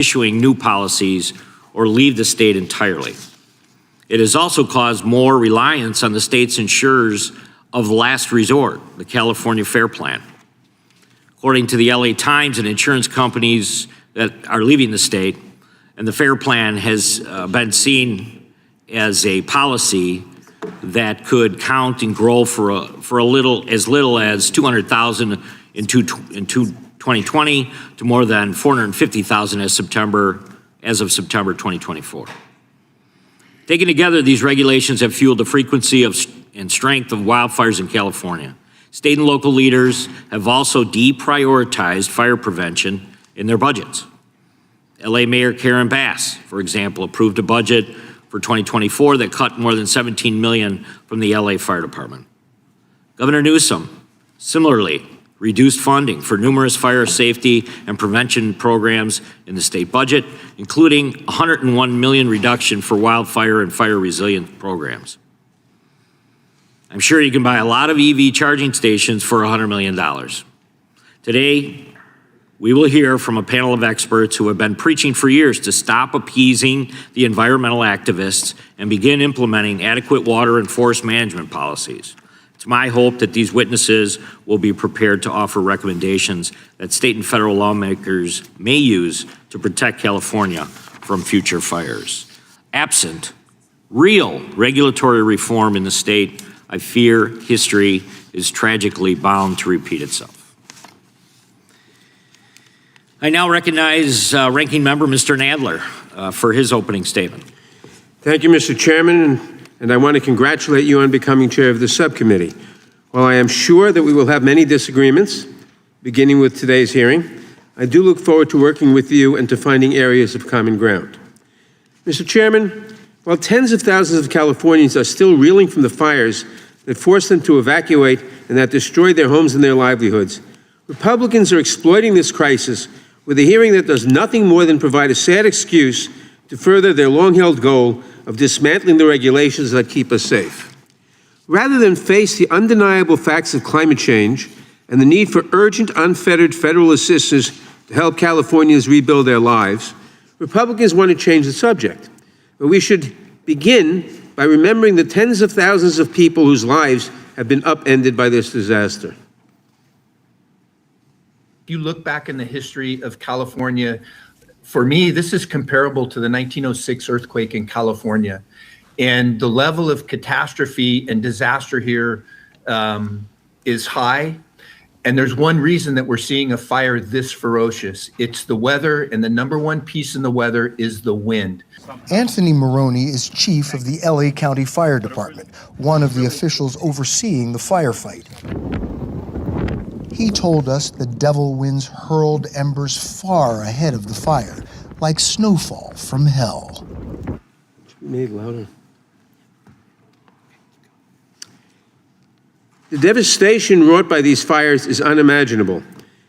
issuing new policies or leave the state entirely. It has also caused more reliance on the state's insurers of last resort, the California Fair Plan. According to the LA Times, and insurance companies that are leaving the state, and the Fair Plan has been seen as a policy that could count and grow for as little as 200,000 in 2020 to more than 450,000 as of September 2024. Taken together, these regulations have fueled the frequency and strength of wildfires in California. State and local leaders have also deprioritized fire prevention in their budgets. LA Mayor Karen Bass, for example, approved a budget for 2024 that cut more than $17 million from the LA Fire Department. Governor Newsom similarly reduced funding for numerous fire safety and prevention programs in the state budget, including $101 million reduction for wildfire and fire resilient programs. I'm sure you can buy a lot of EV charging stations for $100 million. Today, we will hear from a panel of experts who have been preaching for years to stop appeasing the environmental activists and begin implementing adequate water and forest management policies. It's my hope that these witnesses will be prepared to offer recommendations that state and federal lawmakers may use to protect California from future fires. Absent real regulatory reform in the state, I fear history is tragically bound to repeat itself. I now recognize Ranking Member Mr. Nadler for his opening statement. Thank you, Mr. Chairman, and I want to congratulate you on becoming chair of the subcommittee. While I am sure that we will have many disagreements, beginning with today's hearing, I do look forward to working with you and to finding areas of common ground. Mr. Chairman, while tens of thousands of Californians are still reeling from the fires that forced them to evacuate and that destroyed their homes and their livelihoods, Republicans are exploiting this crisis with a hearing that does nothing more than provide a sad excuse to further their long-held goal of dismantling the regulations that keep us safe. Rather than face the undeniable facts of climate change and the need for urgent, unfettered federal assistance to help Californians rebuild their lives, Republicans want to change the subject. But we should begin by remembering the tens of thousands of people whose lives have been upended by this disaster. You look back in the history of California, for me, this is comparable to the 1906 earthquake in California. And the level of catastrophe and disaster here is high. And there's one reason that we're seeing a fire this ferocious. It's the weather, and the number one piece in the weather is the wind. Anthony Maroney is chief of the LA County Fire Department, one of the officials overseeing the firefight. He told us the devil winds hurled embers far ahead of the fire, like snowfall from hell. Made louder. The devastation wrought by these fires is unimaginable,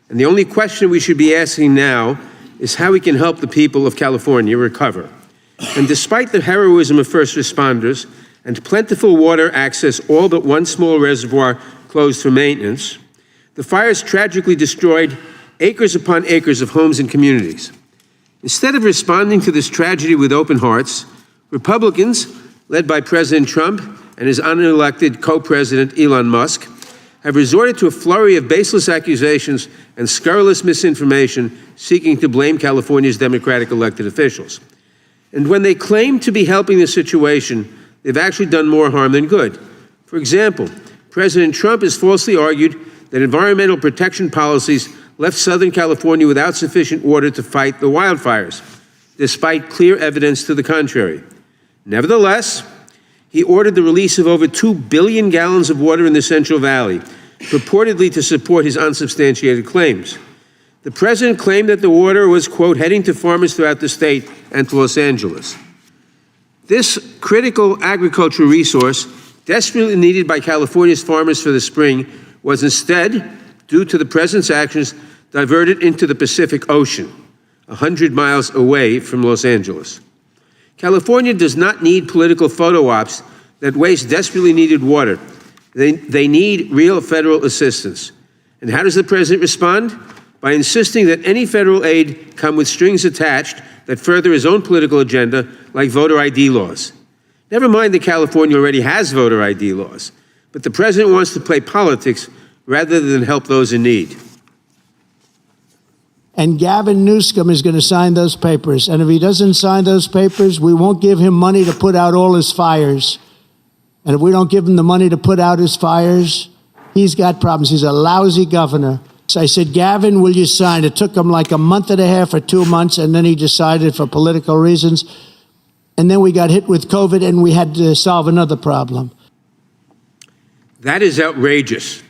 and the only question we should be asking now is how we can help the people of California recover. And despite the heroism of first responders and plentiful water access, all but one small reservoir closed for maintenance, the fires tragically destroyed acres upon acres of homes and communities. Instead of responding to this tragedy with open hearts, Republicans, led by President Trump and his unelected co-president Elon Musk, have resorted to a flurry of baseless accusations and scurrilous misinformation seeking to blame California's Democratic elected officials. And when they claim to be helping the situation, they've actually done more harm than good. For example, President Trump has falsely argued that environmental protection policies left Southern California without sufficient water to fight the wildfires, despite clear evidence to the contrary. Nevertheless, he ordered the release of over 2 billion gallons of water in the Central Valley, purportedly to support his unsubstantiated claims. The president claimed that the water was, quote, heading to farmers throughout the state and to Los Angeles. This critical agricultural resource, desperately needed by California's farmers for the spring, was instead, due to the president's actions, diverted into the Pacific Ocean, 100 miles away from Los Angeles. California does not need political photo ops that waste desperately needed water. They need real federal assistance. And how does the president respond? by insisting that any federal aid come with strings attached that further his own political agenda, like voter ID laws. Never mind that California already has voter ID laws, but the president wants to play politics rather than help those in need. And Gavin Newsom is going to sign those papers. And if he doesn't sign those papers, we won't give him money to put out all his fires. And if we don't give him the money to put out his fires, he's got problems. He's a lousy governor. So I said, Gavin, will you sign? It took him like a month and a half or 2 months, and then he decided for political reasons. And then we got hit with COVID, and we had to solve another problem. That is outrageous.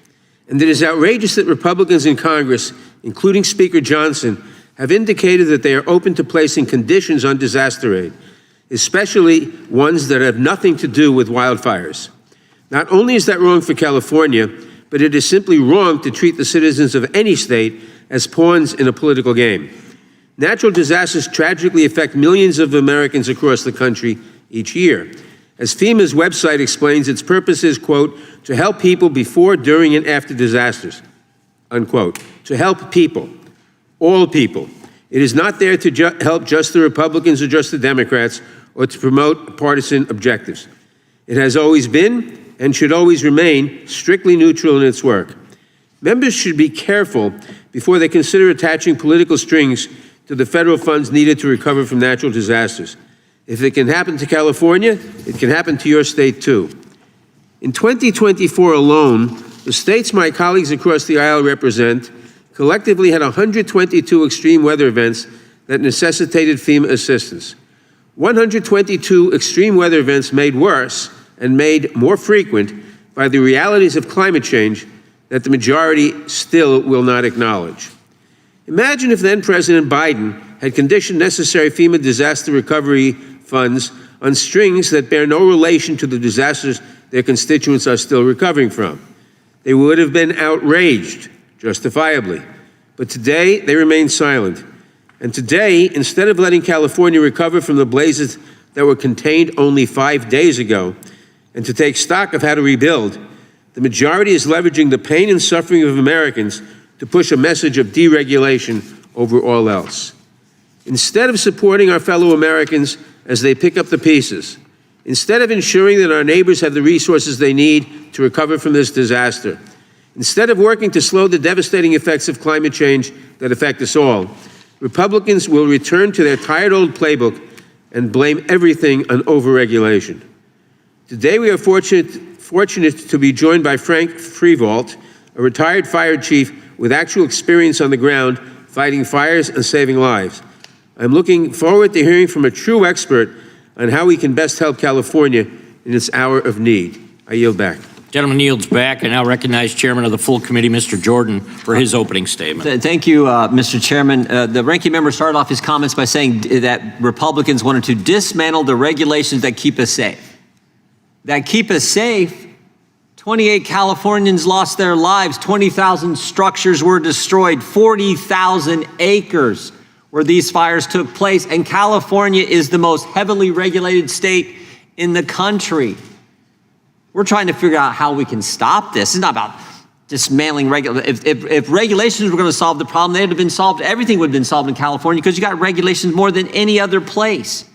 And it is outrageous that Republicans in Congress, including Speaker Johnson, have indicated that they are open to placing conditions on disaster aid, especially ones that have nothing to do with wildfires. Not only is that wrong for California, but it is simply wrong to treat the citizens of any state as pawns in a political game. Natural disasters tragically affect millions of Americans across the country each year. As FEMA's website explains, its purpose is, quote, to help people before, during, and after disasters, unquote. To help people, all people. It is not there to help just the Republicans or just the Democrats or to promote partisan objectives. It has always been and should always remain strictly neutral in its work. Members should be careful before they consider attaching political strings to the federal funds needed to recover from natural disasters. If it can happen to California, it can happen to your state too. In 2024 alone, the states my colleagues across the aisle represent collectively had 122 extreme weather events that necessitated FEMA assistance. 122 extreme weather events made worse and made more frequent by the realities of climate change that the majority still will not acknowledge. Imagine if then President Biden had conditioned necessary FEMA disaster recovery funds on strings that bear no relation to the disasters their constituents are still recovering from. They would have been outraged, justifiably. But today, they remain silent. And today, instead of letting California recover from the blazes that were contained only 5 days ago, and to take stock of how to rebuild, the majority is leveraging the pain and suffering of Americans to push a message of deregulation over all else. Instead of supporting our fellow Americans as they pick up the pieces, instead of ensuring that our neighbors have the resources they need to recover from this disaster, instead of working to slow the devastating effects of climate change that affect us all, Republicans will return to their tired old playbook and blame everything on overregulation. Today we are fortunate to be joined by Frank Freevault, a retired fire chief with actual experience on the ground fighting fires and saving lives. I'm looking forward to hearing from a true expert on how we can best help California in its hour of need. I yield back. Gentleman yields back. I now recognize Chairman of the full committee, Mr. Jordan, for his opening statement. Thank you, Mr. Chairman. The ranking member started off his comments by saying that Republicans wanted to dismantle the regulations that keep us safe. That keep us safe. 28 Californians lost their lives. 20,000 structures were destroyed. 40,000 acres where these fires took place. And California is the most heavily regulated state in the country. We're trying to figure out how we can stop this. It's not about dismantling regulations. If regulations were going to solve the problem, they'd have been solved. Everything would have been solved in California because you got regulations more than any other place.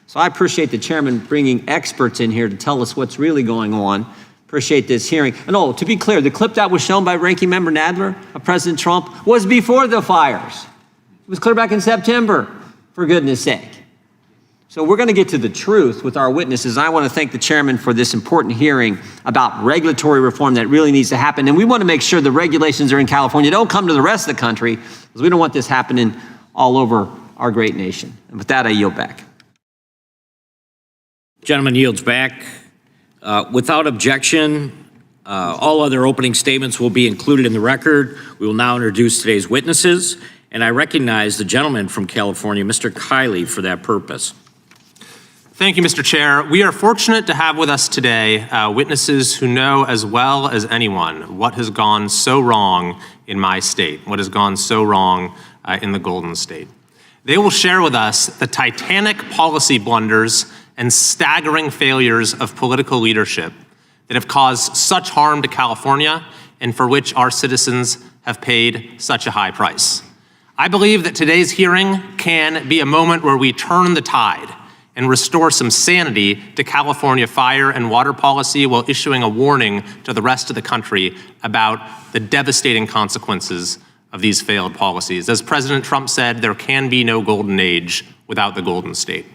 So I appreciate the chairman bringing experts in here to tell us what's really going on. Appreciate this hearing. And to be clear, the clip that was shown by Ranking Member Nadler of President Trump was before the fires. It was clear back in September, for goodness sake. So we're going to get to the truth with our witnesses. I want to thank the chairman for this important hearing about regulatory reform that really needs to happen. And we want to make sure the regulations are in California don't come to the rest of the country, because we don't want this happening all over our great nation. And with that, I yield back. Gentleman yields back. Without objection, all other opening statements will be included in the record. We will now introduce today's witnesses, and I recognize the gentleman from California, Mr. Kiley, for that purpose. Thank you, Mr. Chair. We are fortunate to have with us today witnesses who know as well as anyone what has gone so wrong in my state, what has gone so wrong in the Golden State. They will share with us the titanic policy blunders and staggering failures of political leadership that have caused such harm to California and for which our citizens have paid such a high price. I believe that today's hearing can be a moment where we turn the tide and restore some sanity to California fire and water policy while issuing a warning to the rest of the country about the devastating consequences of these failed policies. As President Trump said, there can be no golden age without the Golden State.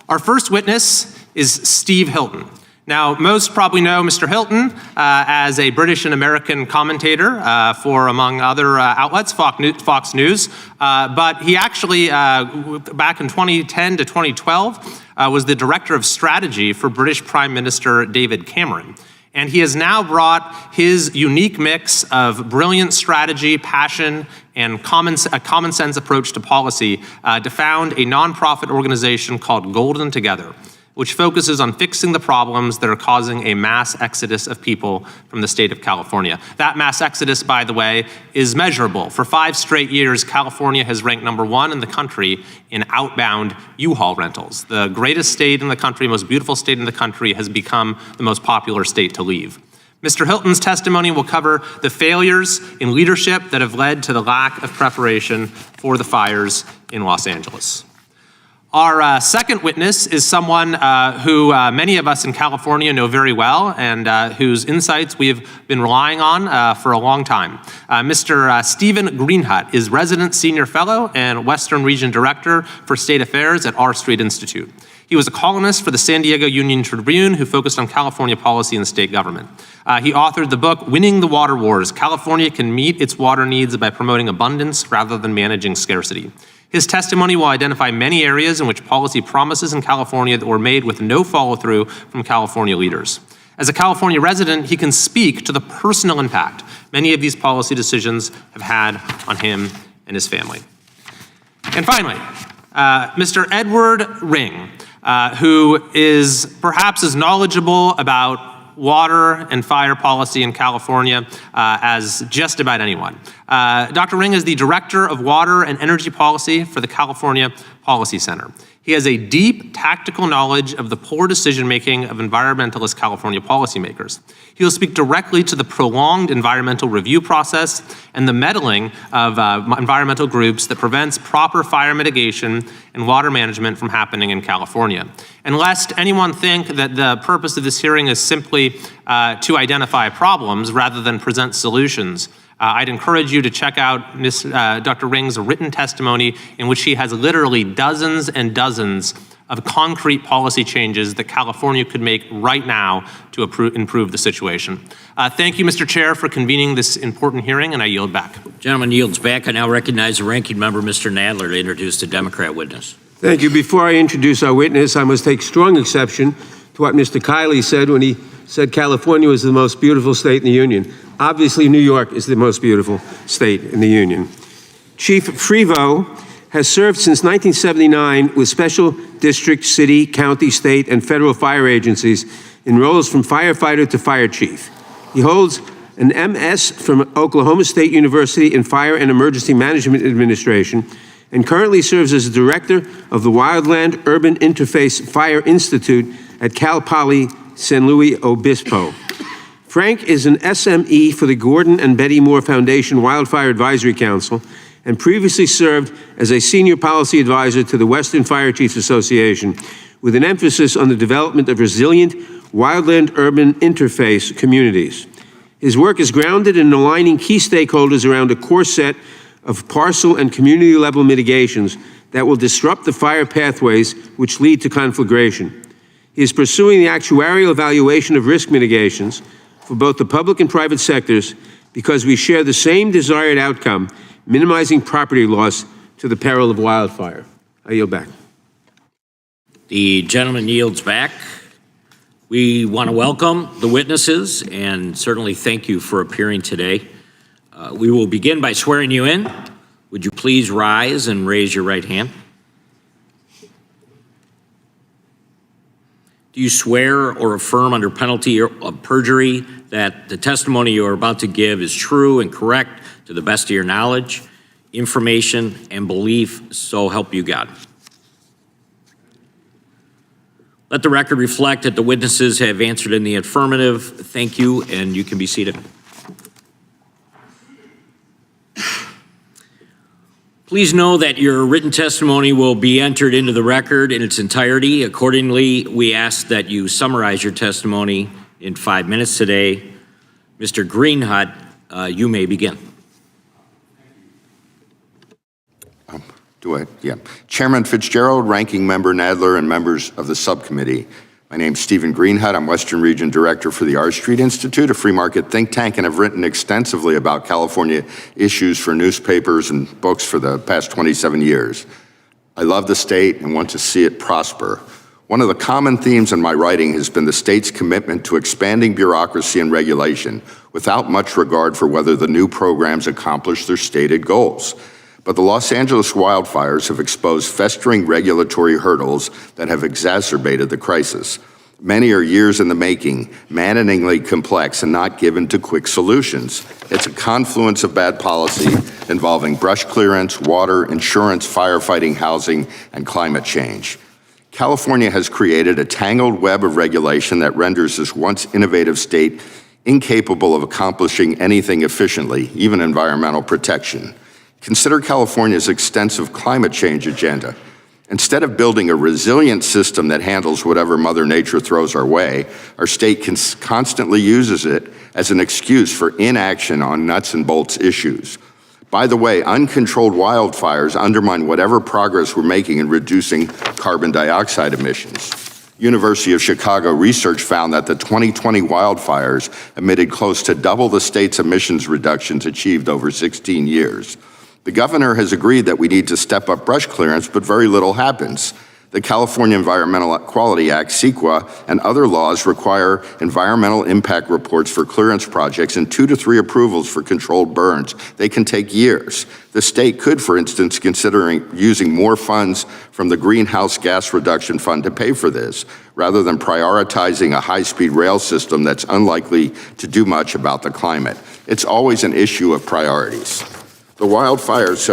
Our first witness is Steve Hilton. Now, most probably know Mr. Hilton as a British and American commentator for, among other outlets, Fox News. But he actually, back in 2010 to 2012, was the director of strategy for British Prime Minister David Cameron. And he has now brought his unique mix of brilliant strategy, passion, and a common sense approach to policy to found a nonprofit organization called Golden Together, which focuses on fixing the problems that are causing a mass exodus of people from the state of California. That mass exodus, by the way, is measurable. For 5 straight years, California has ranked #1 in the country in outbound U-Haul rentals. The greatest state in the country, most beautiful state in the country, has become the most popular state to leave. Mr. Hilton's testimony will cover the failures in leadership that have led to the lack of preparation for the fires in Los Angeles. Our second witness is someone who many of us in California know very well and whose insights we have been relying on for a long time. Mr. Stephen Greenhut is Resident Senior Fellow and Western Region Director for State Affairs at R Street Institute. He was a columnist for the San Diego Union Tribune who focused on California policy and state government. He authored the book, Winning the Water Wars: California Can Meet Its Water Needs by Promoting Abundance Rather Than Managing Scarcity. His testimony will identify many areas in which policy promises in California that were made with no follow-through from California leaders. As a California resident, he can speak to the personal impact many of these policy decisions have had on him and his family. And finally, Mr. Edward Ring, who is perhaps as knowledgeable about water and fire policy in California as just about anyone. Dr. Ring is the Director of Water and Energy Policy for the California Policy Center. He has a deep tactical knowledge of the poor decision-making of environmentalist California policymakers. He will speak directly to the prolonged environmental review process and the meddling of environmental groups that prevents proper fire mitigation and water management from happening in California. And lest anyone think that the purpose of this hearing is simply to identify problems rather than present solutions, I'd encourage you to check out Dr. Ring's written testimony in which he has literally dozens and dozens of concrete policy changes that California could make right now to improve the situation. Thank you, Mr. Chair, for convening this important hearing, and I yield back. Gentleman yields back. I now recognize the ranking member, Mr. Nadler, to introduce the Democrat witness. Thank you. Before I introduce our witness, I must take strong exception to what Mr. Kiley said when he said California was the most beautiful state in the Union. Obviously, New York is the most beautiful state in the Union. Chief Frevo has served since 1979 with special district, city, county, state, and federal fire agencies in roles from firefighter to fire chief. He holds an MS from Oklahoma State University in Fire and Emergency Management Administration and currently serves as director of the Wildland Urban Interface Fire Institute at Cal Poly San Luis Obispo. Frank is an SME for the Gordon and Betty Moore Foundation Wildfire Advisory Council and previously served as a senior policy advisor to the Western Fire Chiefs Association with an emphasis on the development of resilient wildland urban interface communities. His work is grounded in aligning key stakeholders around a core set of parcel and community level mitigations that will disrupt the fire pathways which lead to conflagration. He is pursuing the actuarial evaluation of risk mitigations for both the public and private sectors because we share the same desired outcome, minimizing property loss to the peril of wildfire. I yield back. The gentleman yields back. We want to welcome the witnesses and certainly thank you for appearing today. We will begin by swearing you in. Would you please rise and raise your right hand? Do you swear or affirm under penalty of perjury that the testimony you are about to give is true and correct to the best of your knowledge, information, and belief, so help you God? Let the record reflect that the witnesses have answered in the affirmative. Thank you, and you can be seated. Please know that your written testimony will be entered into the record in its entirety. Accordingly, we ask that you summarize your testimony in 5 minutes today. Mr. Greenhut, you may begin. Yeah. Chairman Fitzgerald, Ranking Member Nadler, and members of the subcommittee. My name's Stephen Greenhut. I'm Western Region Director for the R Street Institute, a free market think tank, and have written extensively about California issues for newspapers and books for the past 27 years. I love the state and want to see it prosper. One of the common themes in my writing has been the state's commitment to expanding bureaucracy and regulation without much regard for whether the new programs accomplish their stated goals. But the Los Angeles wildfires have exposed festering regulatory hurdles that have exacerbated the crisis. Many are years in the making, maddeningly complex, and not given to quick solutions. It's a confluence of bad policy involving brush clearance, water, insurance, firefighting, housing, and climate change. California has created a tangled web of regulation that renders this once innovative state incapable of accomplishing anything efficiently, even environmental protection. Consider California's extensive climate change agenda. Instead of building a resilient system that handles whatever Mother Nature throws our way, our state constantly uses it as an excuse for inaction on nuts and bolts issues. By the way, uncontrolled wildfires undermine whatever progress we're making in reducing carbon dioxide emissions. University of Chicago research found that the 2020 wildfires emitted close to double the state's emissions reductions achieved over 16 years. The governor has agreed that we need to step up brush clearance, but very little happens. The California Environmental Quality Act, CEQA, and other laws require environmental impact reports for clearance projects and 2 to 3 approvals for controlled burns. They can take years. The state could, for instance, consider using more funds from the Greenhouse Gas Reduction Fund to pay for this, rather than prioritizing a high-speed rail system that's unlikely to do much about the climate. It's always an issue of priorities. The wildfires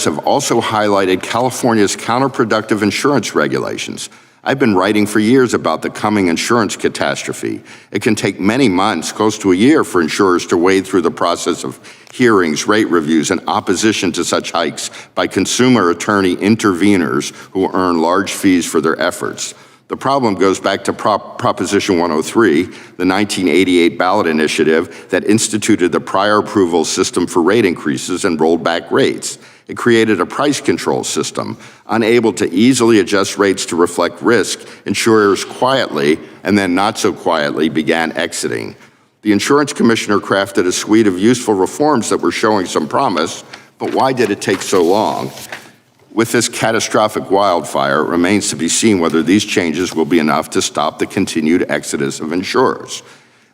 have also highlighted California's counterproductive insurance regulations. I've been writing for years about the coming insurance catastrophe. It can take many months, close to a year, for insurers to wade through the process of hearings, rate reviews, and opposition to such hikes by consumer attorney interveners who earn large fees for their efforts. The problem goes back to Proposition 103, the 1988 ballot initiative that instituted the prior approval system for rate increases and rolled back rates. It created a price control system. Unable to easily adjust rates to reflect risk, insurers quietly, and then not so quietly, began exiting. The insurance commissioner crafted a suite of useful reforms that were showing some promise, but why did it take so long? With this catastrophic wildfire, it remains to be seen whether these changes will be enough to stop the continued exodus of insurers.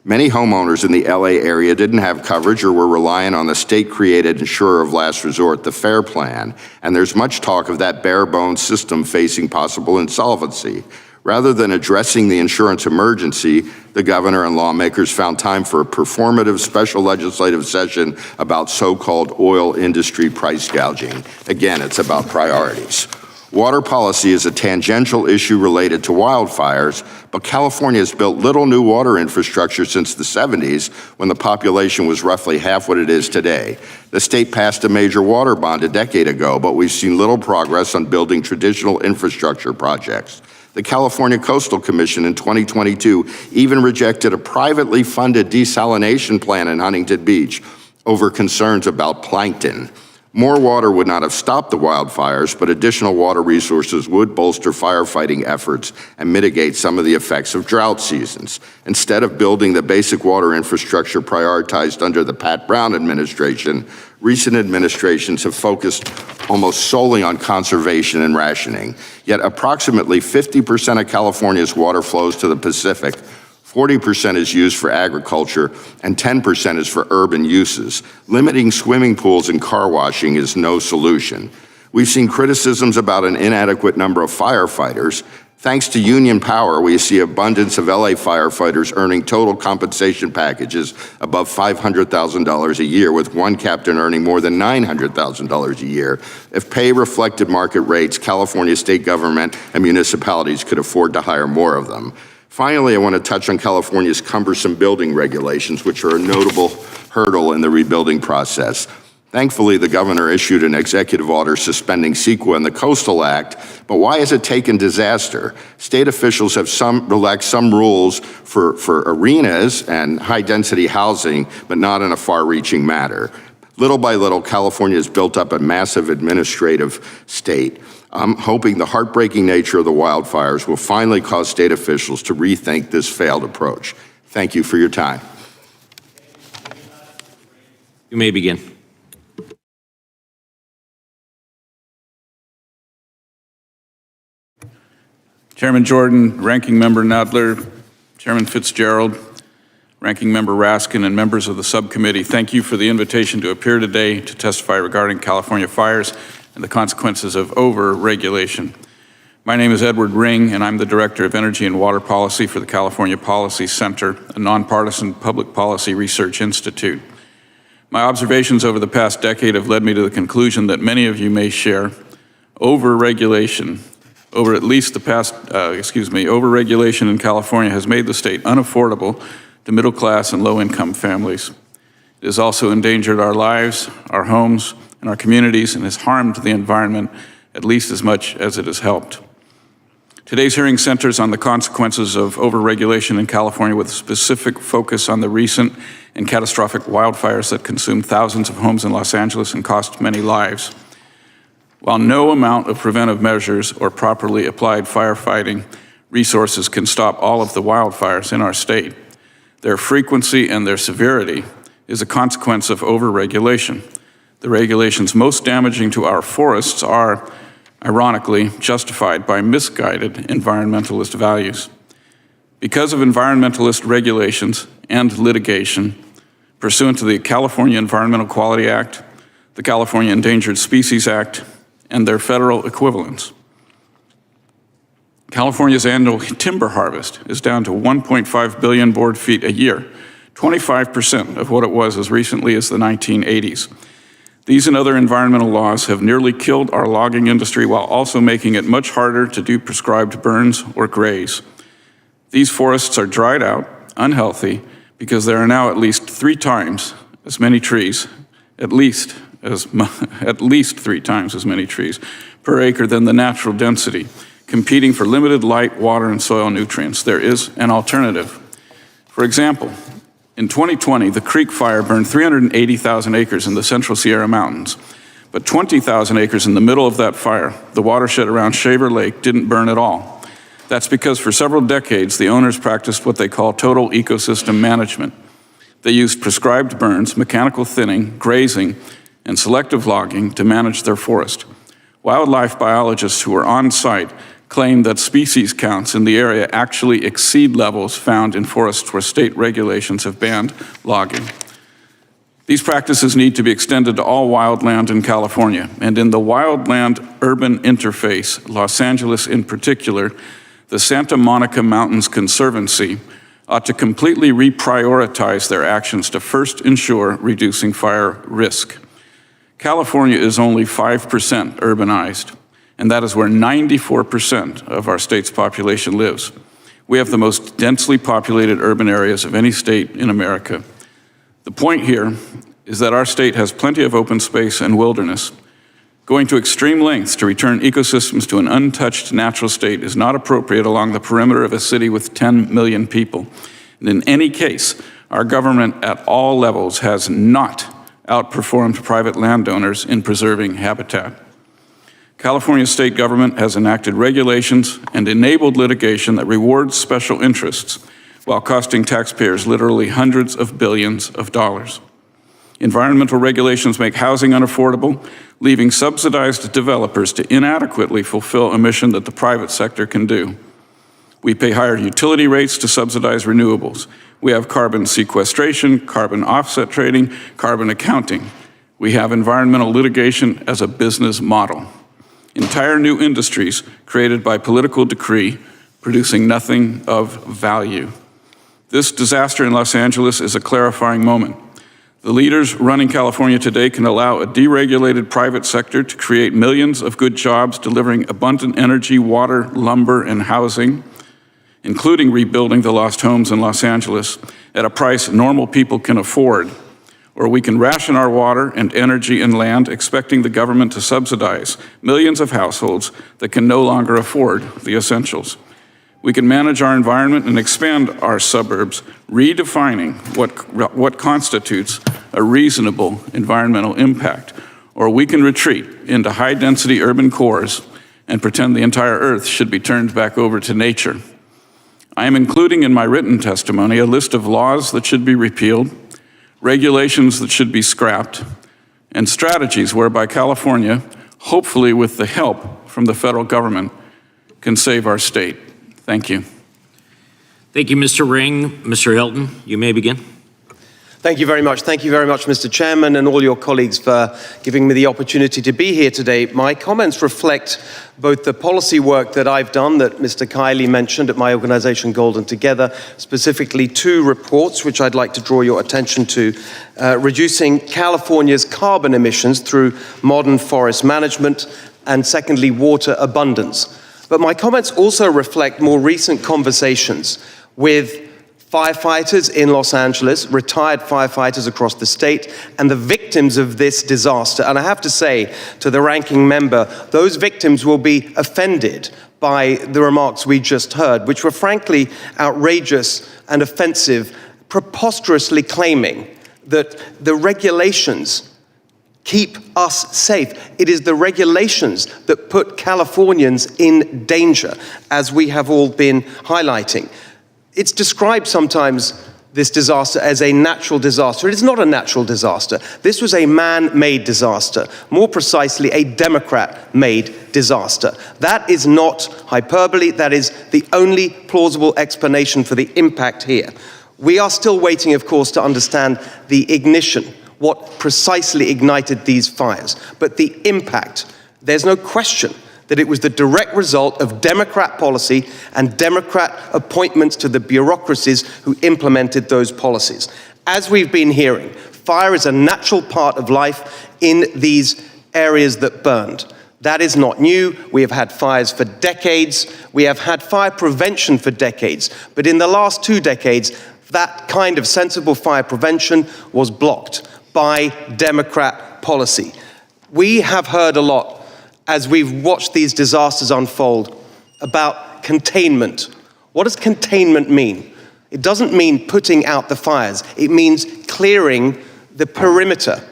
Many homeowners in the LA area didn't have coverage or were relying on the state-created insurer of last resort, the FAIR Plan, and there's much talk of that bare-bones system facing possible insolvency. Rather than addressing the insurance emergency, the governor and lawmakers found time for a performative special legislative session about so-called oil industry price gouging. Again, it's about priorities. Water policy is a tangential issue related to wildfires, but California has built little new water infrastructure since the 70s, when the population was roughly half what it is today. The state passed a major water bond a decade ago, but we've seen little progress on building traditional infrastructure projects. The California Coastal Commission in 2022 even rejected a privately funded desalination plan in Huntington Beach over concerns about plankton. More water would not have stopped the wildfires, but additional water resources would bolster firefighting efforts and mitigate some of the effects of drought seasons. Instead of building the basic water infrastructure prioritized under the Pat Brown administration, recent administrations have focused almost solely on conservation and rationing. Yet approximately 50% of California's water flows to the Pacific. 40% is used for agriculture, and 10% is for urban uses. Limiting swimming pools and car washing is no solution. We've seen criticisms about an inadequate number of firefighters. Thanks to union power, we see abundance of LA firefighters earning total compensation packages above $500,000 a year, with one captain earning more than $900,000 a year. If pay reflected market rates, California state government and municipalities could afford to hire more of them. Finally, I want to touch on California's cumbersome building regulations, which are a notable hurdle in the rebuilding process. Thankfully, the governor issued an executive order suspending CEQA and the Coastal Act, but why has it taken disaster? State officials have relaxed some rules for arenas and high-density housing, but not in a far-reaching matter. Little by little, California has built up a massive administrative state. I'm hoping the heartbreaking nature of the wildfires will finally cause state officials to rethink this failed approach. Thank you for your time. You may begin. Chairman Jordan, Ranking Member Nadler, Chairman Fitzgerald, Ranking Member Raskin, and members of the subcommittee, thank you for the invitation to appear today to testify regarding California fires and the consequences of over-regulation. My name is Edward Ring, and I'm the Director of Energy and Water Policy for the California Policy Center, a nonpartisan public policy research institute. My observations over the past decade have led me to the conclusion that many of you may share. Overregulation in California has made the state unaffordable to middle-class and low-income families. It has also endangered our lives, our homes, and our communities, and has harmed the environment at least as much as it has helped. Today's hearing centers on the consequences of overregulation in California with a specific focus on the recent and catastrophic wildfires that consumed thousands of homes in Los Angeles and cost many lives. While no amount of preventive measures or properly applied firefighting resources can stop all of the wildfires in our state, their frequency and their severity is a consequence of overregulation. The regulations most damaging to our forests are, ironically, justified by misguided environmentalist values. Because of environmentalist regulations and litigation, pursuant to the California Environmental Quality Act, the California Endangered Species Act, and their federal equivalents, California's annual timber harvest is down to 1.5 billion board feet a year, 25% of what it was as recently as the 1980s. These and other environmental laws have nearly killed our logging industry while also making it much harder to do prescribed burns or graze. These forests are dried out, unhealthy, because there are now at least 3 times as many trees, at least 3 times as many trees per acre than the natural density, competing for limited light, water, and soil nutrients. There is an alternative. For example, in 2020, the Creek Fire burned 380,000 acres in the Central Sierra Mountains, but 20,000 acres in the middle of that fire, the watershed around Shaver Lake, didn't burn at all. That's because for several decades, the owners practiced what they call total ecosystem management. They used prescribed burns, mechanical thinning, grazing, and selective logging to manage their forest. Wildlife biologists who were on site claim that species counts in the area actually exceed levels found in forests where state regulations have banned logging. These practices need to be extended to all wildland in California, and in the wildland-urban interface, Los Angeles in particular, the Santa Monica Mountains Conservancy ought to completely reprioritize their actions to first ensure reducing fire risk. California is only 5% urbanized, and that is where 94% of our state's population lives. We have the most densely populated urban areas of any state in America. The point here is that our state has plenty of open space and wilderness. Going to extreme lengths to return ecosystems to an untouched natural state is not appropriate along the perimeter of a city with 10 million people. And in any case, our government at all levels has not outperformed private landowners in preserving habitat. California's state government has enacted regulations and enabled litigation that rewards special interests while costing taxpayers literally hundreds of billions of dollars. Environmental regulations make housing unaffordable, leaving subsidized developers to inadequately fulfill a mission that the private sector can do. We pay higher utility rates to subsidize renewables. We have carbon sequestration, carbon offset trading, carbon accounting. We have environmental litigation as a business model. Entire new industries created by political decree, producing nothing of value. This disaster in Los Angeles is a clarifying moment. The leaders running California today can allow a deregulated private sector to create millions of good jobs delivering abundant energy, water, lumber, and housing, including rebuilding the lost homes in Los Angeles at a price normal people can afford, or we can ration our water and energy and land, expecting the government to subsidize millions of households that can no longer afford the essentials. We can manage our environment and expand our suburbs, redefining what constitutes a reasonable environmental impact. Or we can retreat into high-density urban cores and pretend the entire earth should be turned back over to nature. I am including in my written testimony a list of laws that should be repealed, regulations that should be scrapped, and strategies whereby California, hopefully with the help from the federal government, can save our state. Thank you. Thank you, Mr. Ring. Mr. Hilton, you may begin. Thank you very much. Thank you very much, Mr. Chairman, and all your colleagues for giving me the opportunity to be here today. My comments reflect both the policy work that I've done that Mr. Kiley mentioned at my organization Golden Together, specifically 2 reports which I'd like to draw your attention to, reducing California's carbon emissions through modern forest management, and secondly, water abundance. But my comments also reflect more recent conversations with firefighters in Los Angeles, retired firefighters across the state, and the victims of this disaster. And I have to say to the ranking member, those victims will be offended by the remarks we just heard, which were frankly outrageous and offensive, preposterously claiming that the regulations keep us safe. It is the regulations that put Californians in danger, as we have all been highlighting. It's described sometimes, this disaster, as a natural disaster. It is not a natural disaster. This was a man-made disaster. More precisely, a Democrat-made disaster. That is not hyperbole. That is the only plausible explanation for the impact here. We are still waiting, of course, to understand the ignition, what precisely ignited these fires. But the impact, there's no question that it was the direct result of Democrat policy and Democrat appointments to the bureaucracies who implemented those policies. As we've been hearing, fire is a natural part of life in these areas that burned. That is not new. We have had fires for decades. We have had fire prevention for decades. But in the last 2 decades, that kind of sensible fire prevention was blocked by Democrat policy. We have heard a lot as we've watched these disasters unfold about containment. What does containment mean? It doesn't mean putting out the fires. It means clearing the perimeter,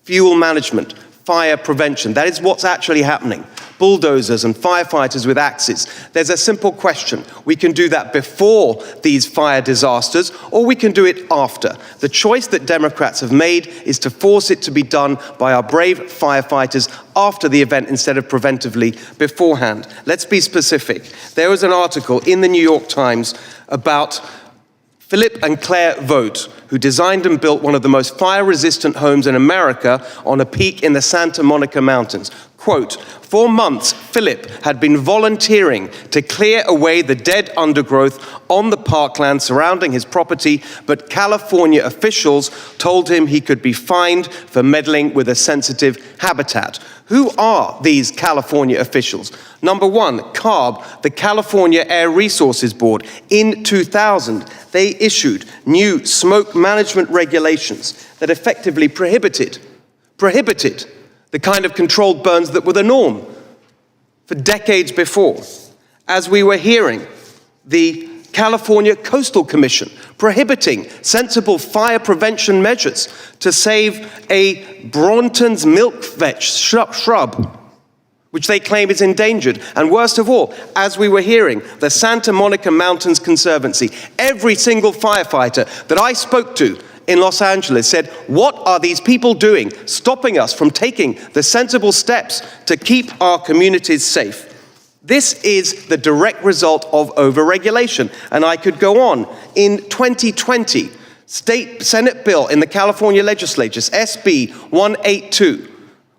fuel management, fire prevention. That is what's actually happening. Bulldozers and firefighters with axes. There's a simple question. We can do that before these fire disasters, or we can do it after. The choice that Democrats have made is to force it to be done by our brave firefighters after the event instead of preventively beforehand. Let's be specific. There was an article in the New York Times about Philip and Claire Vogt, who designed and built one of the most fire-resistant homes in America on a peak in the Santa Monica Mountains. Quote, "For months, Philip had been volunteering to clear away the dead undergrowth on the parkland surrounding his property, but California officials told him he could be fined for meddling with a sensitive habitat." Who are these California officials? Number 1, CARB, the California Air Resources Board. In 2000, they issued new smoke management regulations that effectively prohibited the kind of controlled burns that were the norm for decades before. As we were hearing, the California Coastal Commission prohibiting sensible fire prevention measures to save a Bronton's milkvetch shrub, which they claim is endangered. And worst of all, as we were hearing, the Santa Monica Mountains Conservancy, every single firefighter that I spoke to in Los Angeles said, what are these people doing, stopping us from taking the sensible steps to keep our communities safe? This is the direct result of overregulation, and I could go on. In 2020, Senate bill in the California legislature, SB 182,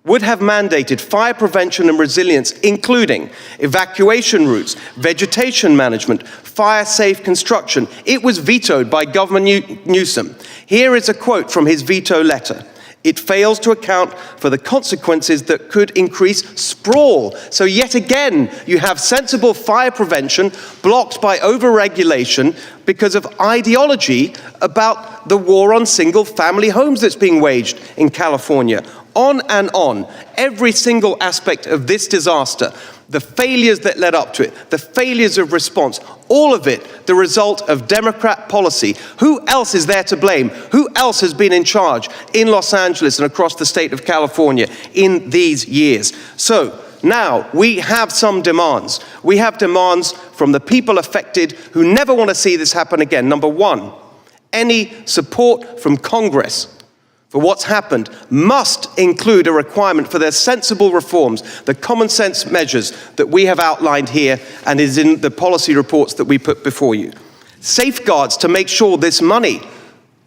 would have mandated fire prevention and resilience, including evacuation routes, vegetation management, fire-safe construction. It was vetoed by Governor Newsom. Here is a quote from his veto letter. It fails to account for the consequences that could increase sprawl. So yet again, you have sensible fire prevention blocked by overregulation because of ideology about the war on single-family homes that's being waged in California. On and on. Every single aspect of this disaster, the failures that led up to it, the failures of response, all of it the result of Democrat policy. Who else is there to blame? Who else has been in charge in Los Angeles and across the state of California in these years? So now we have some demands. We have demands from the people affected who never want to see this happen again. Number one, any support from Congress for what's happened must include a requirement for their sensible reforms, the common sense measures that we have outlined here and is in the policy reports that we put before you. Safeguards to make sure this money,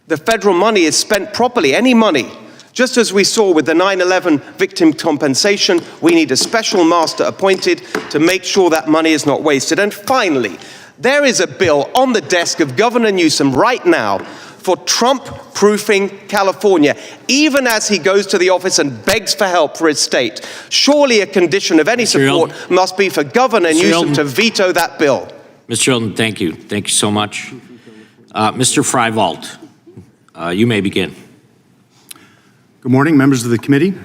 the federal money, is spent properly, any money. Just as we saw with the 9/11 victim compensation, we need a special master appointed to make sure that money is not wasted. And finally, there is a bill on the desk of Governor Newsom right now for Trump-proofing California, even as he goes to the office and begs for help for his state. Surely a condition of any support must be for Governor Newsom to veto that bill. Mr. Hilton, thank you. Thank you so much. Mr. Freiwald, you may begin. Good morning, members of the committee.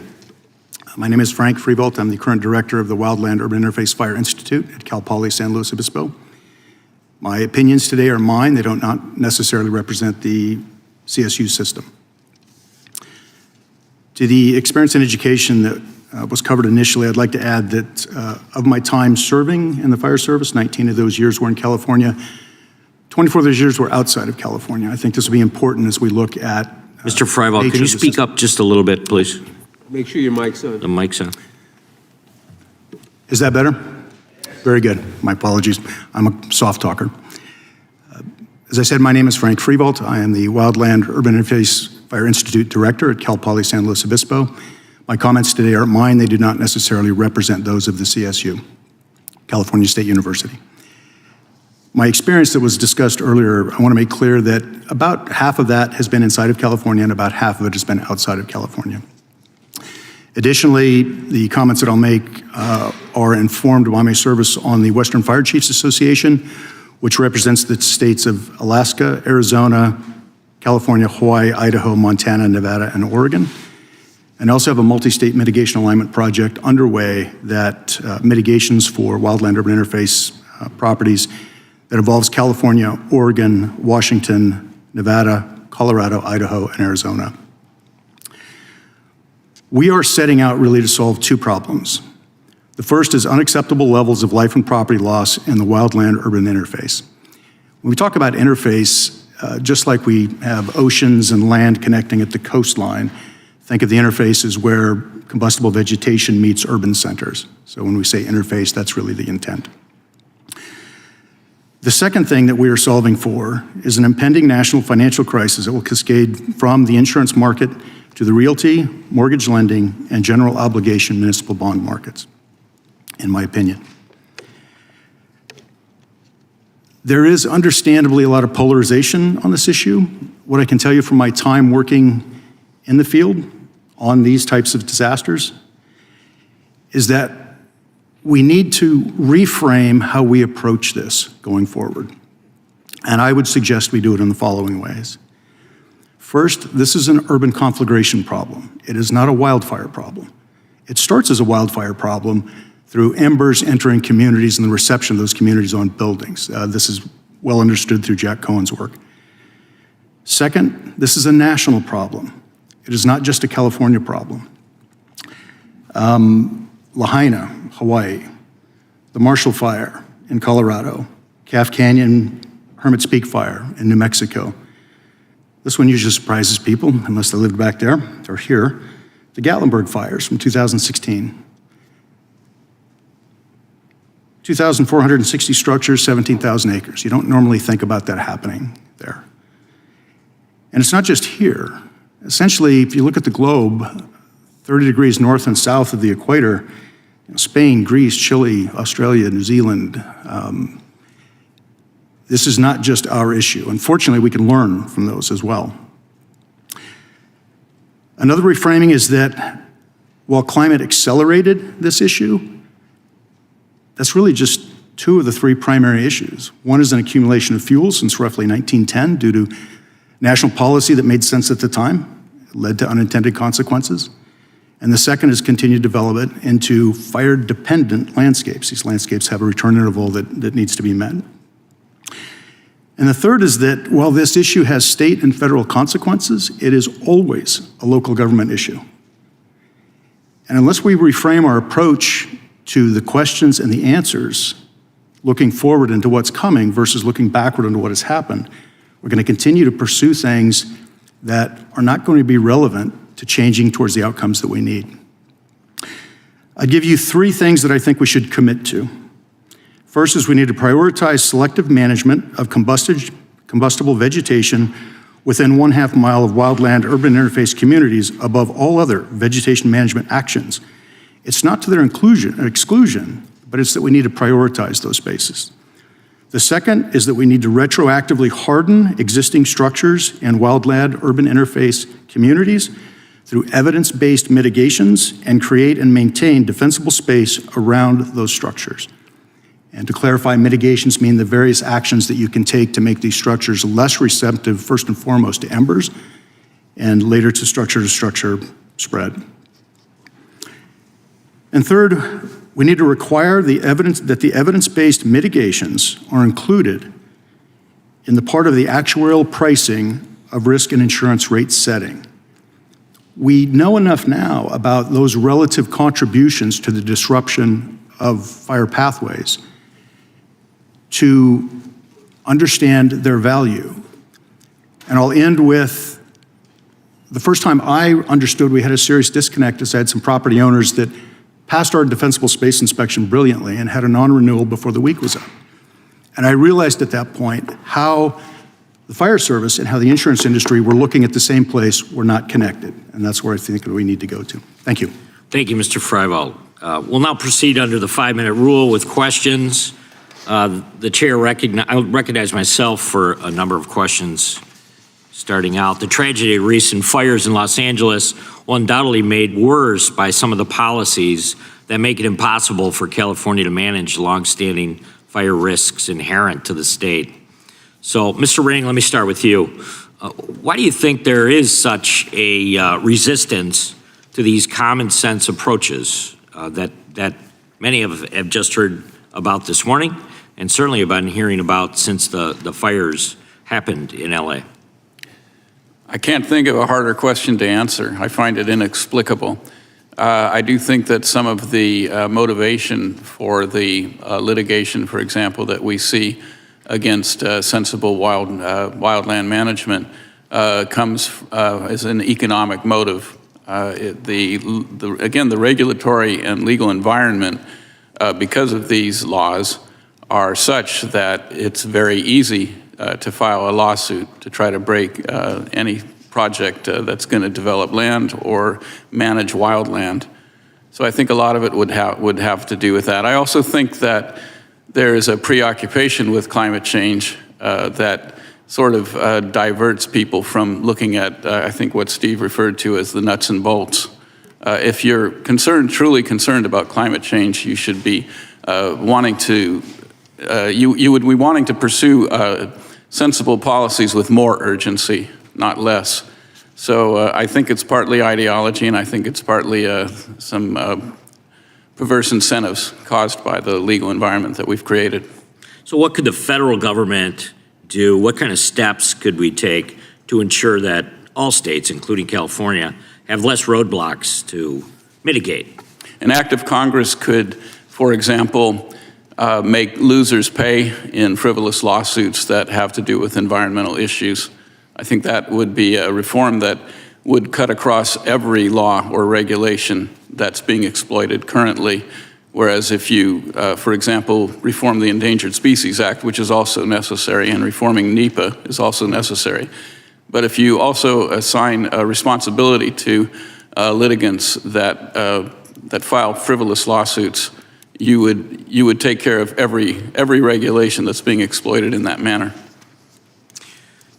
My name is Frank Freevault. I'm the current director of the Wildland Urban Interface Fire Institute at Cal Poly San Luis Obispo. My opinions today are mine. They don't not necessarily represent the CSU system. To the experience and education that was covered initially, I'd like to add that of my time serving in the fire service, 19 of those years were in California. 24 of those years were outside of California. I think this will be important as we look at Mr. Freiwald, can you speak up just a little bit, please? Make sure your mic's on. The mic's on. Is that better? Very good. My apologies. I'm a soft talker. As I said, my name is Frank Freevault. I am the Wildland Urban Interface Fire Institute Director at Cal Poly San Luis Obispo. My comments today are mine. They do not necessarily represent those of the CSU, California State University. My experience that was discussed earlier, I want to make clear that about half of that has been inside of California and about half of it has been outside of California. Additionally, the comments that I'll make are informed by my service on the Western Fire Chiefs Association, which represents the states of Alaska, Arizona, California, Hawaii, Idaho, Montana, Nevada, and Oregon. And I also have a multi-state mitigation alignment project underway that mitigations for wildland urban interface properties that involves California, Oregon, Washington, Nevada, Colorado, Idaho, and Arizona. We are setting out really to solve two problems. The first is unacceptable levels of life and property loss in the wildland urban interface. When we talk about interface, just like we have oceans and land connecting at the coastline, think of the interface as where combustible vegetation meets urban centers. So when we say interface, that's really the intent. The second thing that we are solving for is an impending national financial crisis that will cascade from the insurance market to the realty, mortgage lending, and general obligation municipal bond markets, in my opinion. There is understandably a lot of polarization on this issue. What I can tell you from my time working in the field on these types of disasters is that we need to reframe how we approach this going forward. And I would suggest we do it in the following ways. First, this is an urban conflagration problem. It is not a wildfire problem. It starts as a wildfire problem through embers entering communities and the reception of those communities on buildings. This is well understood through Jack Cohen's work. Second, this is a national problem. It is not just a California problem. Lahaina, Hawaii, the Marshall Fire in Colorado, Calf Canyon, Hermit's Peak Fire in New Mexico. This one usually surprises people, unless they lived back there or here. The Gatlinburg fires from 2016. 2,460 structures, 17,000 acres. You don't normally think about that happening there. And it's not just here. Essentially, if you look at the globe, 30 degrees north and south of the equator, Spain, Greece, Chile, Australia, New Zealand, this is not just our issue. Unfortunately, we can learn from those as well. Another reframing is that while climate accelerated this issue, that's really just two of the three primary issues. One is an accumulation of fuel since roughly 1910 due to national policy that made sense at the time, led to unintended consequences. And the second is continued development into fire-dependent landscapes. These landscapes have a return interval that needs to be met. And the third is that while this issue has state and federal consequences, it is always a local government issue. And unless we reframe our approach to the questions and the answers, looking forward into what's coming versus looking backward into what has happened, we're going to continue to pursue things that are not going to be relevant to changing towards the outcomes that we need. I'd give you three things that I think we should commit to. First is we need to prioritize selective management of combustible vegetation within 1/2 mile of wildland urban interface communities above all other vegetation management actions. It's not to their exclusion, but it's that we need to prioritize those spaces. The second is that we need to retroactively harden existing structures in wildland urban interface communities through evidence-based mitigations and create and maintain defensible space around those structures. And to clarify, mitigations mean the various actions that you can take to make these structures less receptive, first and foremost, to embers, and later to structure spread. And third, we need to require the evidence-based mitigations are included in the part of the actuarial pricing of risk and insurance rate setting. We know enough now about those relative contributions to the disruption of fire pathways to understand their value. And I'll end with the first time I understood we had a serious disconnect is I had some property owners that passed our defensible space inspection brilliantly and had a non-renewal before the week was up. And I realized at that point how the fire service and how the insurance industry were looking at the same place, were not connected. And that's where I think we need to go to. Thank you. Thank you, Mr. Freiwald. We'll now proceed under the 5-minute rule with questions. The chair I recognize myself for a number of questions. Starting out, the tragedy of recent fires in Los Angeles will undoubtedly made worse by some of the policies that make it impossible for California to manage longstanding fire risks inherent to the state. So, Mr. Ring, let me start with you. Why do you think there is such a resistance to these common sense approaches that many have just heard about this morning, and certainly have been hearing about since the fires happened in LA? I can't think of a harder question to answer. I find it inexplicable. I do think that some of the motivation for the litigation, for example, that we see against sensible wildland management comes as an economic motive. Again, the regulatory and legal environment, because of these laws, are such that it's very easy to file a lawsuit to try to break any project that's going to develop land or manage wildland. So I think a lot of it would have to do with that. I also think that there is a preoccupation with climate change that sort of diverts people from looking at, I think, what Steve referred to as the nuts and bolts. If you're truly concerned about climate change, you should be wanting to pursue sensible policies with more urgency, not less. So I think it's partly ideology, and I think it's partly some perverse incentives caused by the legal environment that we've created. So what could the federal government do? What kind of steps could we take to ensure that all states, including California, have less roadblocks to mitigate? An act of Congress could, for example, make losers pay in frivolous lawsuits that have to do with environmental issues. I think that would be a reform that would cut across every law or regulation that's being exploited currently. Whereas if you, for example, reform the Endangered Species Act, which is also necessary, and reforming NEPA is also necessary. But if you also assign a responsibility to litigants that file frivolous lawsuits, you would take care of every regulation that's being exploited in that manner.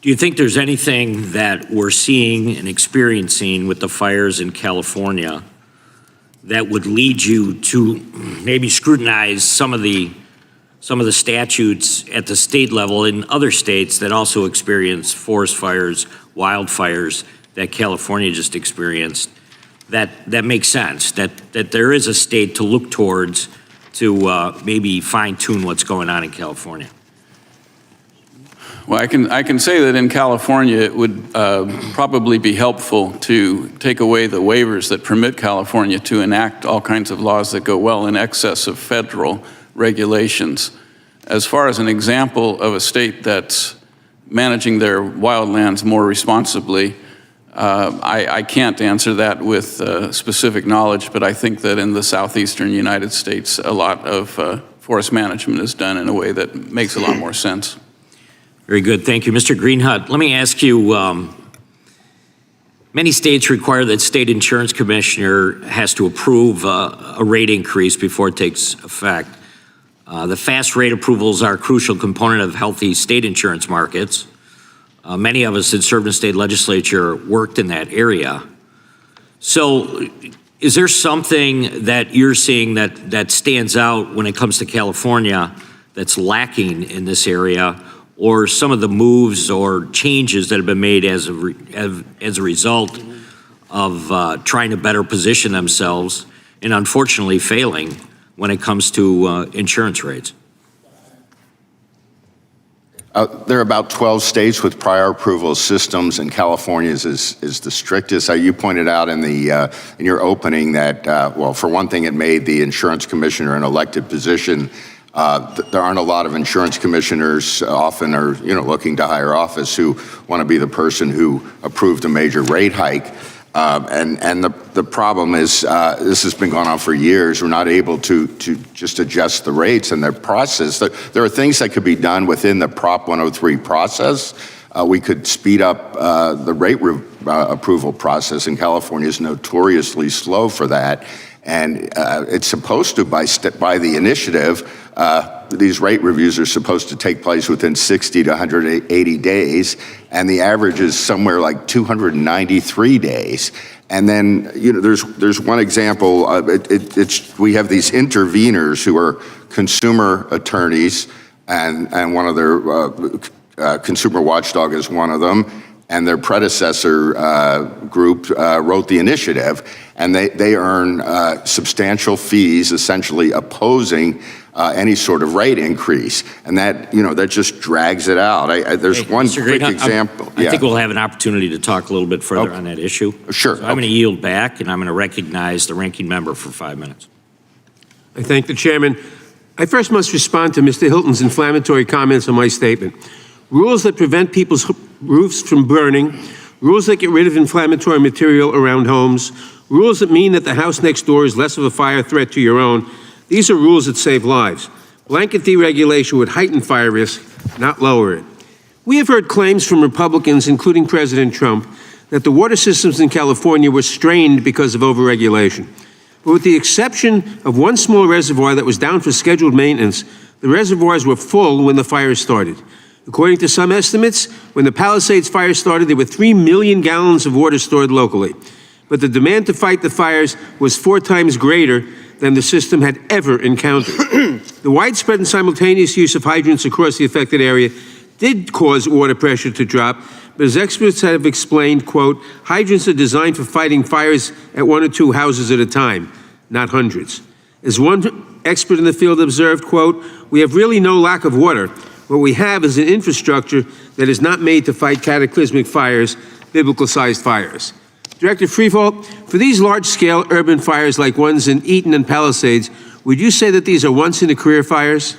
Do Do you think there's anything that we're seeing and experiencing with the fires in California that would lead you to maybe scrutinize some of the statutes at the state level in other states that also experience forest fires, wildfires that California just experienced? That makes sense, that there is a state to look towards to maybe fine-tune what's going on in California. Well, I can say that in California, it would probably be helpful to take away the waivers that permit California to enact all kinds of laws that go well in excess of federal regulations. As far as an example of a state that's managing their wildlands more responsibly, I can't answer that with specific knowledge, but I think that in the southeastern United States, a lot of forest management is done in a way that makes a lot more sense. Very good, thank you. Mr. Greenhut, let me ask you, many states require that state insurance commissioner has to approve a rate increase before it takes effect. The fast rate approvals are a crucial component of healthy state insurance markets. Many of us that served in state legislature worked in that area. So is there something that you're seeing that stands out when it comes to California that's lacking in this area, or some of the moves or changes that have been made as a result of trying to better position themselves and unfortunately failing when it comes to insurance rates? There are about 12 states with prior approval systems, and California is the strictest. You pointed out in your opening that, well, for one thing, it made the insurance commissioner an elected position. There aren't a lot of insurance commissioners, often are looking to higher office, who want to be the person who approved a major rate hike. And the problem is, this has been going on for years. We're not able to just adjust the rates and their process. There are things that could be done within the Prop 103 process. We could speed up the rate approval process, and California is notoriously slow for that. And it's supposed to, by the initiative, these rate reviews are supposed to take place within 60 to 180 days, and the average is somewhere like 293 days. And then, there's one example. We have these interveners who are consumer attorneys, and one of their consumer watchdog is one of them. And their predecessor group wrote the initiative, and they earn substantial fees, essentially opposing any sort of rate increase, and that just drags it out. There's one quick example. I think we'll have an opportunity to talk a little bit further on that issue. Sure. So I'm going to yield back, and I'm going to recognize the ranking member for 5 minutes. I thank the chairman. I first must respond to Mr. Hilton's inflammatory comments on my statement. Rules that prevent people's roofs from burning, rules that get rid of inflammatory material around homes, rules that mean that the house next door is less of a fire threat to your own. These are rules that save lives. Blanket deregulation would heighten fire risk, not lower it. We have heard claims from Republicans, including President Trump, that the water systems in California were strained because of overregulation. But with the exception of one small reservoir that was down for scheduled maintenance, the reservoirs were full when the fire started. According to some estimates, when the Palisades fire started, there were 3 million gallons of water stored locally. But the demand to fight the fires was 4 times greater than the system had ever encountered. The widespread and simultaneous use of hydrants across the affected area did cause water pressure to drop, but as experts have explained, quote, hydrants are designed for fighting fires at 1 or 2 houses at a time, not hundreds. As one expert in the field observed, quote, we have really no lack of water. What we have is an infrastructure that is not made to fight cataclysmic fires, biblical-sized fires. Director Freevolt, for these large-scale urban fires like ones in Eaton and Palisades, would you say that these are once-in-a-career fires?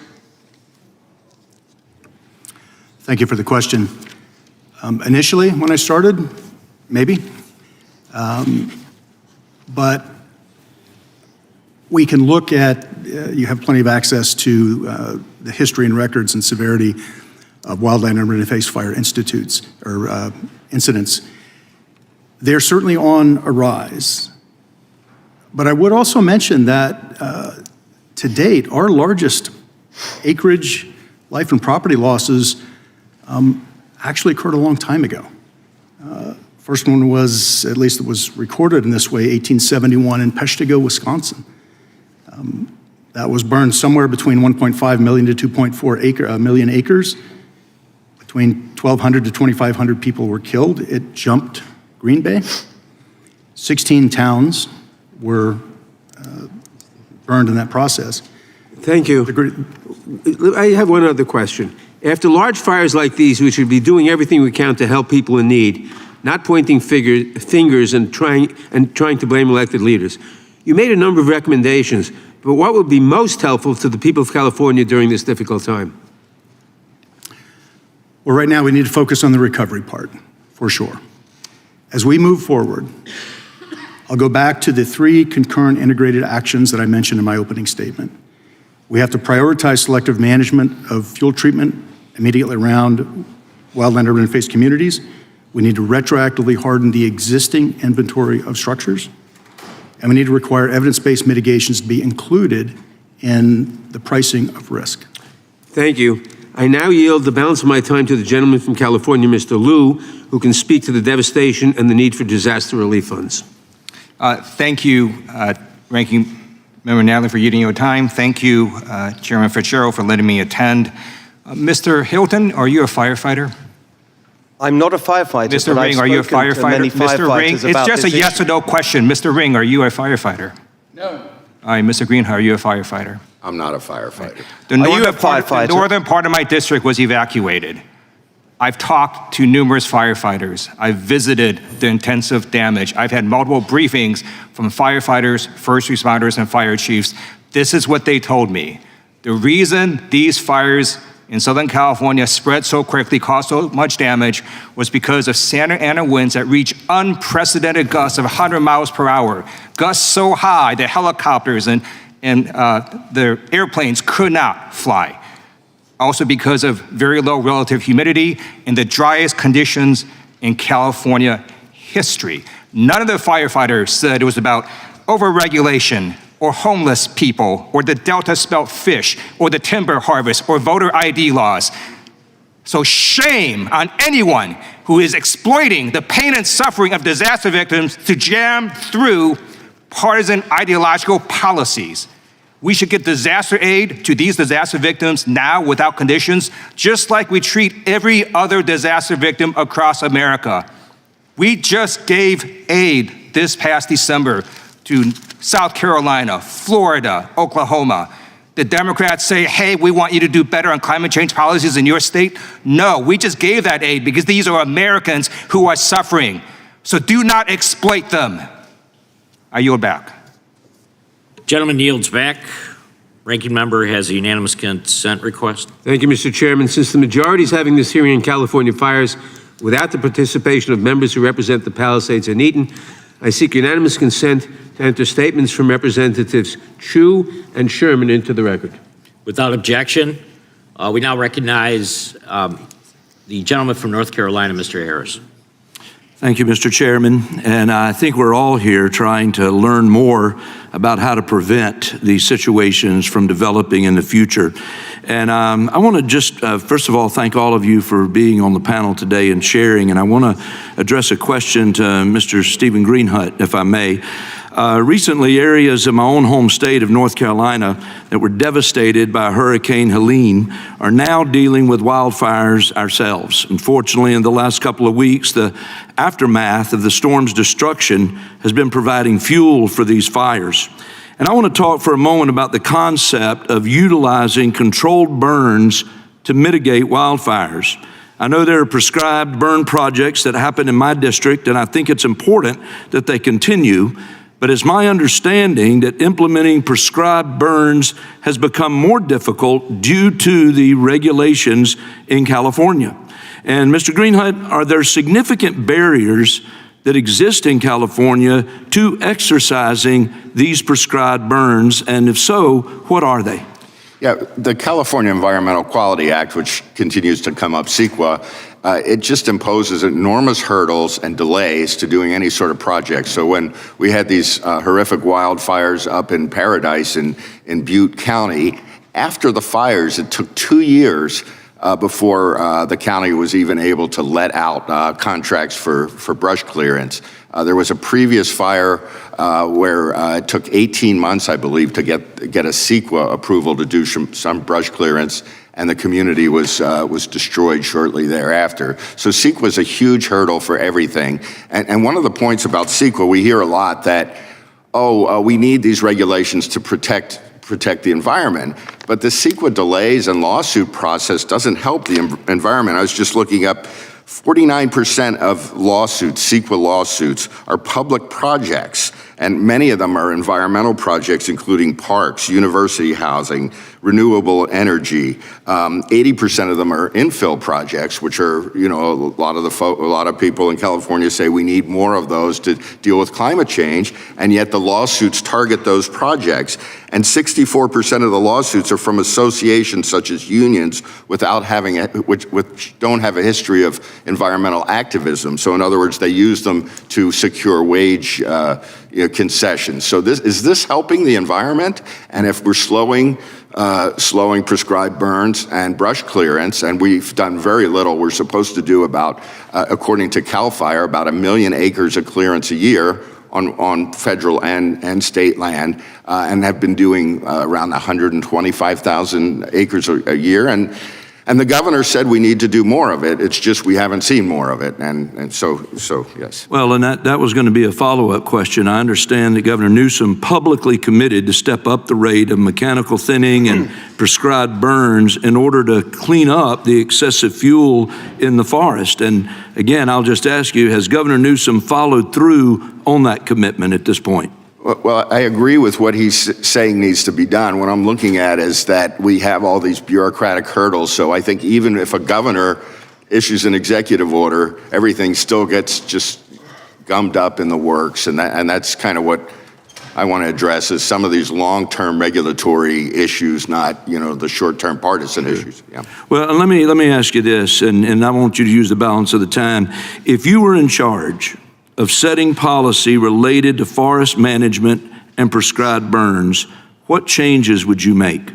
Thank you for the question. Initially, when I started, maybe. But we can look at, you have plenty of access to the history and records and severity of wildland urban interface fire institutes or incidents. They're certainly on a rise. But I would also mention that to date, our largest acreage, life and property losses actually occurred a long time ago. First one was, at least it was recorded in this way, 1871 in Peshtigo, Wisconsin. That was burned somewhere between 1.5 million to 2.4 million acres. Between 1,200 to 2,500 people were killed. It jumped Green Bay. 16 towns were burned in that process. Thank you. I have one other question. After large fires like these, we should be doing everything we can to help people in need, not pointing fingers and trying to blame elected leaders. You made a number of recommendations, but what would be most helpful to the people of California during this difficult time? Well, right now we need to focus on the recovery part, for sure. As we move forward, I'll go back to the 3 concurrent integrated actions that I mentioned in my opening statement. We have to prioritize selective management of fuel treatment immediately around wildland urban interface communities. We need to retroactively harden the existing inventory of structures. And we need to require evidence-based mitigations to be included in the pricing of risk. Thank you. I now yield the balance of my time to the gentleman from California, Mr. Liu, who can speak to the devastation and the need for disaster relief funds. Thank you, Ranking Member Natalie, for using your time. Thank you, Chairman Fitzgerald, for letting me attend. Mr. Hilton, are you a firefighter? I'm not a firefighter. Mr. Ring, are you a firefighter? Mr. Ring, it's just a yes or no question. Mr. Ring, are you a firefighter? No. All right, Mr. Greenhut, are you a firefighter? I'm not a firefighter. The northern part of my district was evacuated. I've talked to numerous firefighters. I've visited the intensive damage. I've had multiple briefings from firefighters, first responders, and fire chiefs. This is what they told me. The reason these fires in Southern California spread so quickly, caused so much damage, was because of Santa Ana winds that reached unprecedented gusts of 100 miles per hour. Gusts so high that helicopters and the airplanes could not fly. Also because of very low relative humidity and the driest conditions in California history. None of the firefighters said it was about overregulation or homeless people or the Delta spelt fish or the timber harvest or voter ID laws. So shame on anyone who is exploiting the pain and suffering of disaster victims to jam through partisan ideological policies. We should get disaster aid to these disaster victims now without conditions, just like we treat every other disaster victim across America. We just gave aid this past December to South Carolina, Florida, Oklahoma. The Democrats say, hey, we want you to do better on climate change policies in your state. No, we just gave that aid because these are Americans who are suffering. So do not exploit them. I yield back. Gentleman yields back. Ranking member has a unanimous consent request. Thank you, Mr. Chairman. Since the majority is having this hearing on California fires without the participation of members who represent the Palisades and Eaton, I seek unanimous consent to enter statements from Representatives Chu and Sherman into the record. Without objection, we now recognize the gentleman from North Carolina, Mr. Harris. Thank you, Mr. Chairman. And I think we're all here trying to learn more about how to prevent these situations from developing in the future. And I want to just, first of all, thank all of you for being on the panel today and sharing. And I want to address a question to Mr. Stephen Greenhut, if I may. Recently, areas in my own home state of North Carolina that were devastated by Hurricane Helene are now dealing with wildfires ourselves. Unfortunately, in the last couple of weeks, the aftermath of the storm's destruction has been providing fuel for these fires. And I want to talk for a moment about the concept of utilizing controlled burns to mitigate wildfires. I know there are prescribed burn projects that happen in my district, and I think it's important that they continue. But it's my understanding that implementing prescribed burns has become more difficult due to the regulations in California. And Mr. Greenhut, are there significant barriers that exist in California to exercising these prescribed burns? And if so, what are they? Yeah, the California Environmental Quality Act, which continues to come up, CEQA, it just imposes enormous hurdles and delays to doing any sort of project. So when we had these horrific wildfires up in Paradise in Butte County, after the fires, it took 2 years before the county was even able to let out contracts for brush clearance. There was a previous fire where it took 18 months, I believe, to get a CEQA approval to do some brush clearance, and the community was destroyed shortly thereafter. So CEQA is a huge hurdle for everything. And one of the points about CEQA, we hear a lot that, we need these regulations to protect the environment. But the CEQA delays and lawsuit process doesn't help the environment. I was just looking up, 49% of lawsuits, CEQA lawsuits, are public projects, and many of them are environmental projects, including parks, university housing, renewable energy. 80% of them are infill projects, which are, a lot of people in California say we need more of those to deal with climate change, and yet the lawsuits target those projects. And 64% of the lawsuits are from associations such as unions which don't have a history of environmental activism. So in other words, they use them to secure wage concessions. So is this helping the environment? And if we're slowing prescribed burns and brush clearance, and we've done very little. We're supposed to do about, according to CAL FIRE, about 1 million acres of clearance a year on federal and state land, and have been doing around 125,000 acres a year. And the governor said we need to do more of it. It's just we haven't seen more of it. And so yes. Well, and that was going to be a follow-up question. I understand that Governor Newsom publicly committed to step up the rate of mechanical thinning and prescribed burns in order to clean up the excessive fuel in the forest. And again, I'll just ask you, has Governor Newsom followed through on that commitment at this point? Well, I agree with what he's saying needs to be done. What I'm looking at is that we have all these bureaucratic hurdles. So I think even if a governor issues an executive order, everything still gets just gummed up in the works. And that's kind of what I want to address, is some of these long-term regulatory issues, not, the short-term partisan issues. Yeah. Well, let me ask you this, and I want you to use the balance of the time. If you were in charge of setting policy related to forest management and prescribed burns, what changes would you make?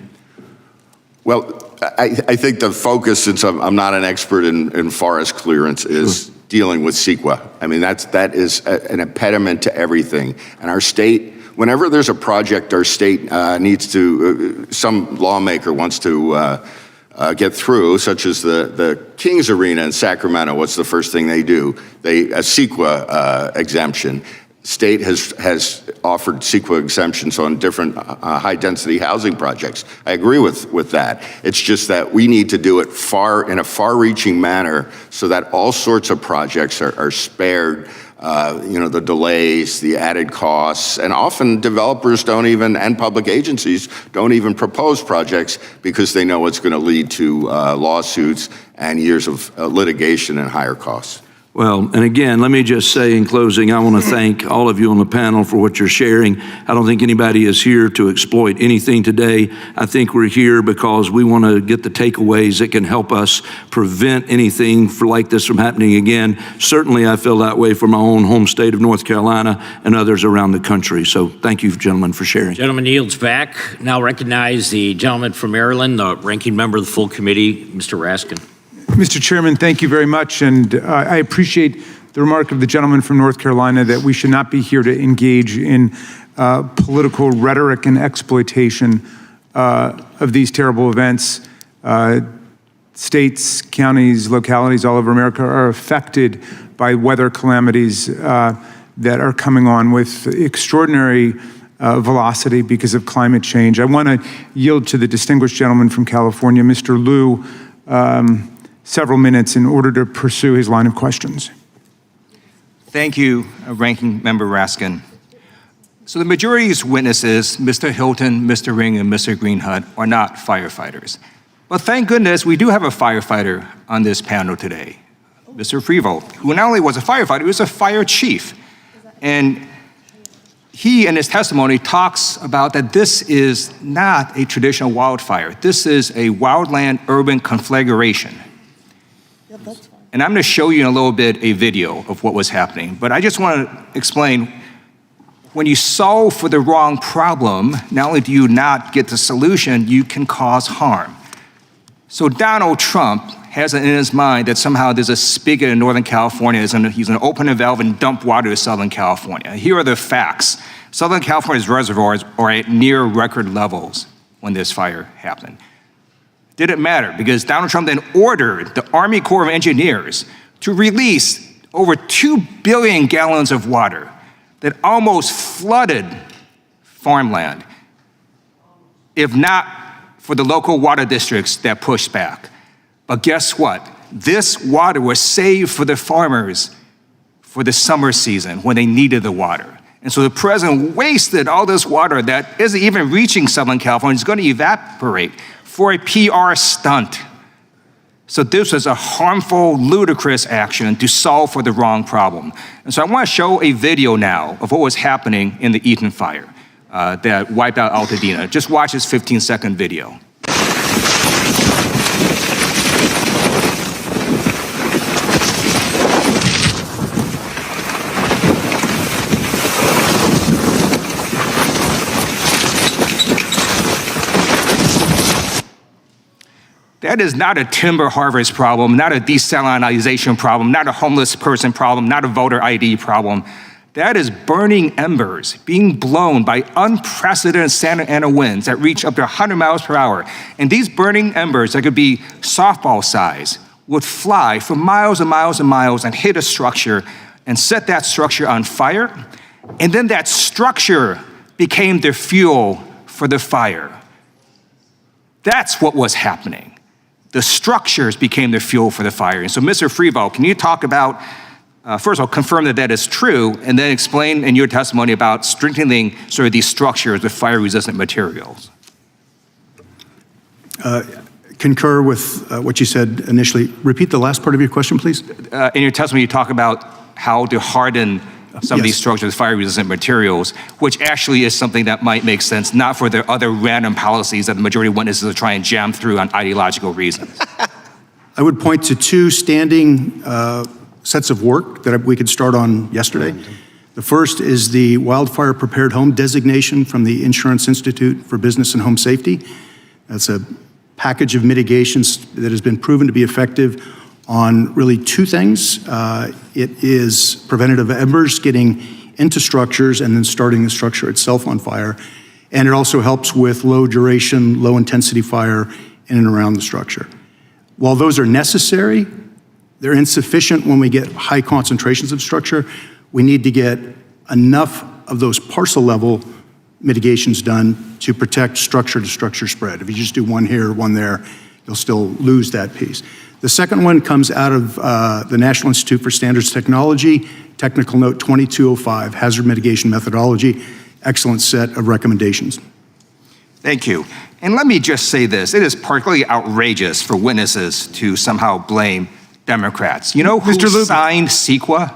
Well, I think the focus, since I'm not an expert in forest clearance, is dealing with CEQA. I mean, that is an impediment to everything. And our state, whenever there's a project our state needs to, some lawmaker wants to get through, such as the Kings Arena in Sacramento, what's the first thing they do? A CEQA exemption. State has offered CEQA exemptions on different high-density housing projects. I agree with that. It's just that we need to do it in a far-reaching manner so that all sorts of projects are spared the delays, the added costs, and often developers and public agencies don't even propose projects because they know it's going to lead to lawsuits and years of litigation and higher costs. Well, and again, let me just say in closing, I want to thank all of you on the panel for what you're sharing. I don't think anybody is here to exploit anything today. I think we're here because we want to get the takeaways that can help us prevent anything like this from happening again. Certainly, I feel that way for my own home state of North Carolina and others around the country. So thank you, gentlemen, for sharing. Gentleman yields back. Now recognize the gentleman from Maryland, the ranking member of the full committee, Mr. Raskin. Mr. Chairman, thank you very much, and I appreciate the remark of the gentleman from North Carolina that we should not be here to engage in political rhetoric and exploitation of these terrible events. States, counties, localities all over America are affected by weather calamities that are coming on with extraordinary velocity because of climate change. I want to yield to the distinguished gentleman from California, Mr. Liu, several minutes in order to pursue his line of questions. Thank you, Ranking Member Raskin. So the majority's witnesses, Mr. Hilton, Mr. Ring, and Mr. Greenhut, are not firefighters. But thank goodness we do have a firefighter on this panel today, Mr. Freevold, who not only was a firefighter, he was a fire chief. And he, in his testimony, talks about that this is not a traditional wildfire. This is a wildland-urban conflagration. And I'm going to show you in a little bit a video of what was happening. But I just want to explain, when you solve for the wrong problem, not only do you not get the solution, you can cause harm. So Donald Trump has it in his mind that somehow there's a spigot in Northern California, he's going to open a valve and dump water to Southern California. Here are the facts. Southern California's reservoirs are at near record levels when this fire happened. Didn't matter because Donald Trump then ordered the Army Corps of Engineers to release over 2 billion gallons of water that almost flooded farmland, if not for the local water districts that pushed back. But guess what? This water was saved for the farmers for the summer season when they needed the water. And so the president wasted all this water that isn't even reaching Southern California. It's going to evaporate for a PR stunt. So this was a harmful, ludicrous action to solve for the wrong problem. And so I want to show a video now of what was happening in the Eaton fire that wiped out Altadena. Just watch this 15-second video. That is not a timber harvest problem, not a desalinization problem, not a homeless person problem, not a voter ID problem. That is burning embers being blown by unprecedented Santa Ana winds that reach up to 100 miles per hour. And these burning embers that could be softball size would fly for miles and miles and miles and hit a structure and set that structure on fire. And then that structure became the fuel for the fire. That's what was happening. The structures became the fuel for the fire. And so, Mr. Freevolt, can you talk about, first of all, confirm that that is true, and then explain in your testimony about strengthening sort of these structures with fire-resistant materials? Concur with what you said initially. Repeat the last part of your question, please. In your testimony, you talk about how to harden some of these structures with fire-resistant materials, which actually is something that might make sense, not for the other random policies that the majority of witnesses are trying to jam through on ideological reasons. I would point to two standing sets of work that we could start on yesterday. The first is the Wildfire Prepared Home designation from the Insurance Institute for Business and Home Safety. That's a package of mitigations that has been proven to be effective on really two things. It is preventative embers getting into structures and then starting the structure itself on fire. And it also helps with low duration, low intensity fire in and around the structure. While those are necessary, they're insufficient when we get high concentrations of structure. We need to get enough of those parcel level mitigations done to protect structure to structure spread. If you just do one here, one there, you'll still lose that piece. The second one comes out of the National Institute for Standards Technology, Technical Note 2205, Hazard Mitigation Methodology, excellent set of recommendations. Thank you. And let me just say this, it is particularly outrageous for witnesses to somehow blame Democrats. You know who signed CEQA?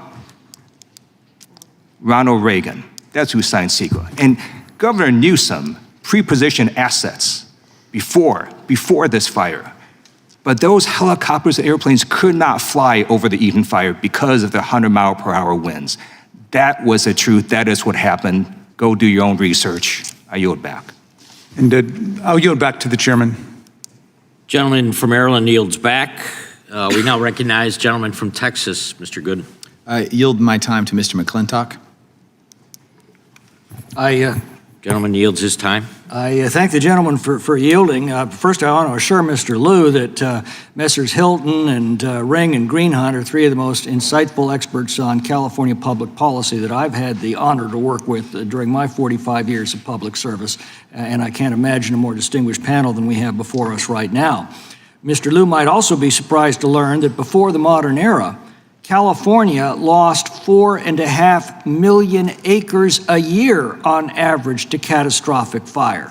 Ronald Reagan. That's who signed CEQA. And Governor Newsom pre-positioned assets before this fire. But those helicopters and airplanes could not fly over the Eaton fire because of the 100-mile-per-hour winds. That was the truth. That is what happened. Go do your own research. I yield back. And I'll yield back to the chairman. Gentleman from Maryland yields back. We now recognize gentleman from Texas, Mr. Gooden. I yield my time to Mr. McClintock. Gentleman yields his time. I thank the gentleman for yielding. First, I want to assure Mr. Liu that Messrs. Hilton and Ring and Greenhunt are three of the most insightful experts on California public policy that I've had the honor to work with during my 45 years of public service, and I can't imagine a more distinguished panel than we have before us right now. Mr. Liu might also be surprised to learn that before the modern era, California lost 4.5 million acres a year on average to catastrophic fire.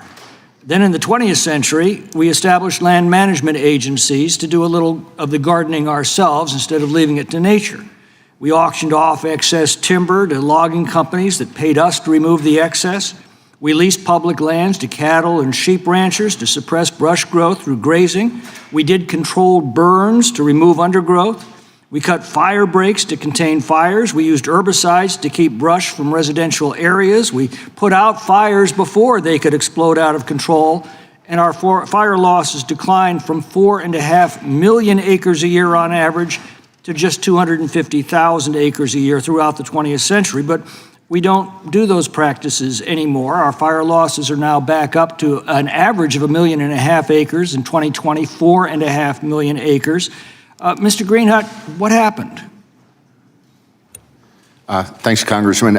Then in the 20th century, we established land management agencies to do a little of the gardening ourselves instead of leaving it to nature. We auctioned off excess timber to logging companies that paid us to remove the excess. We leased public lands to cattle and sheep ranchers to suppress brush growth through grazing. We did controlled burns to remove undergrowth. We cut fire breaks to contain fires. We used herbicides to keep brush from residential areas. We put out fires before they could explode out of control. and our fire losses declined from 4.5 million acres a year on average to just 250,000 acres a year throughout the 20th century. But we don't do those practices anymore. Our fire losses are now back up to an average of 1.5 million acres in 2020, 4.5 million acres. Mr. Greenhut, what happened? Thanks, Congressman.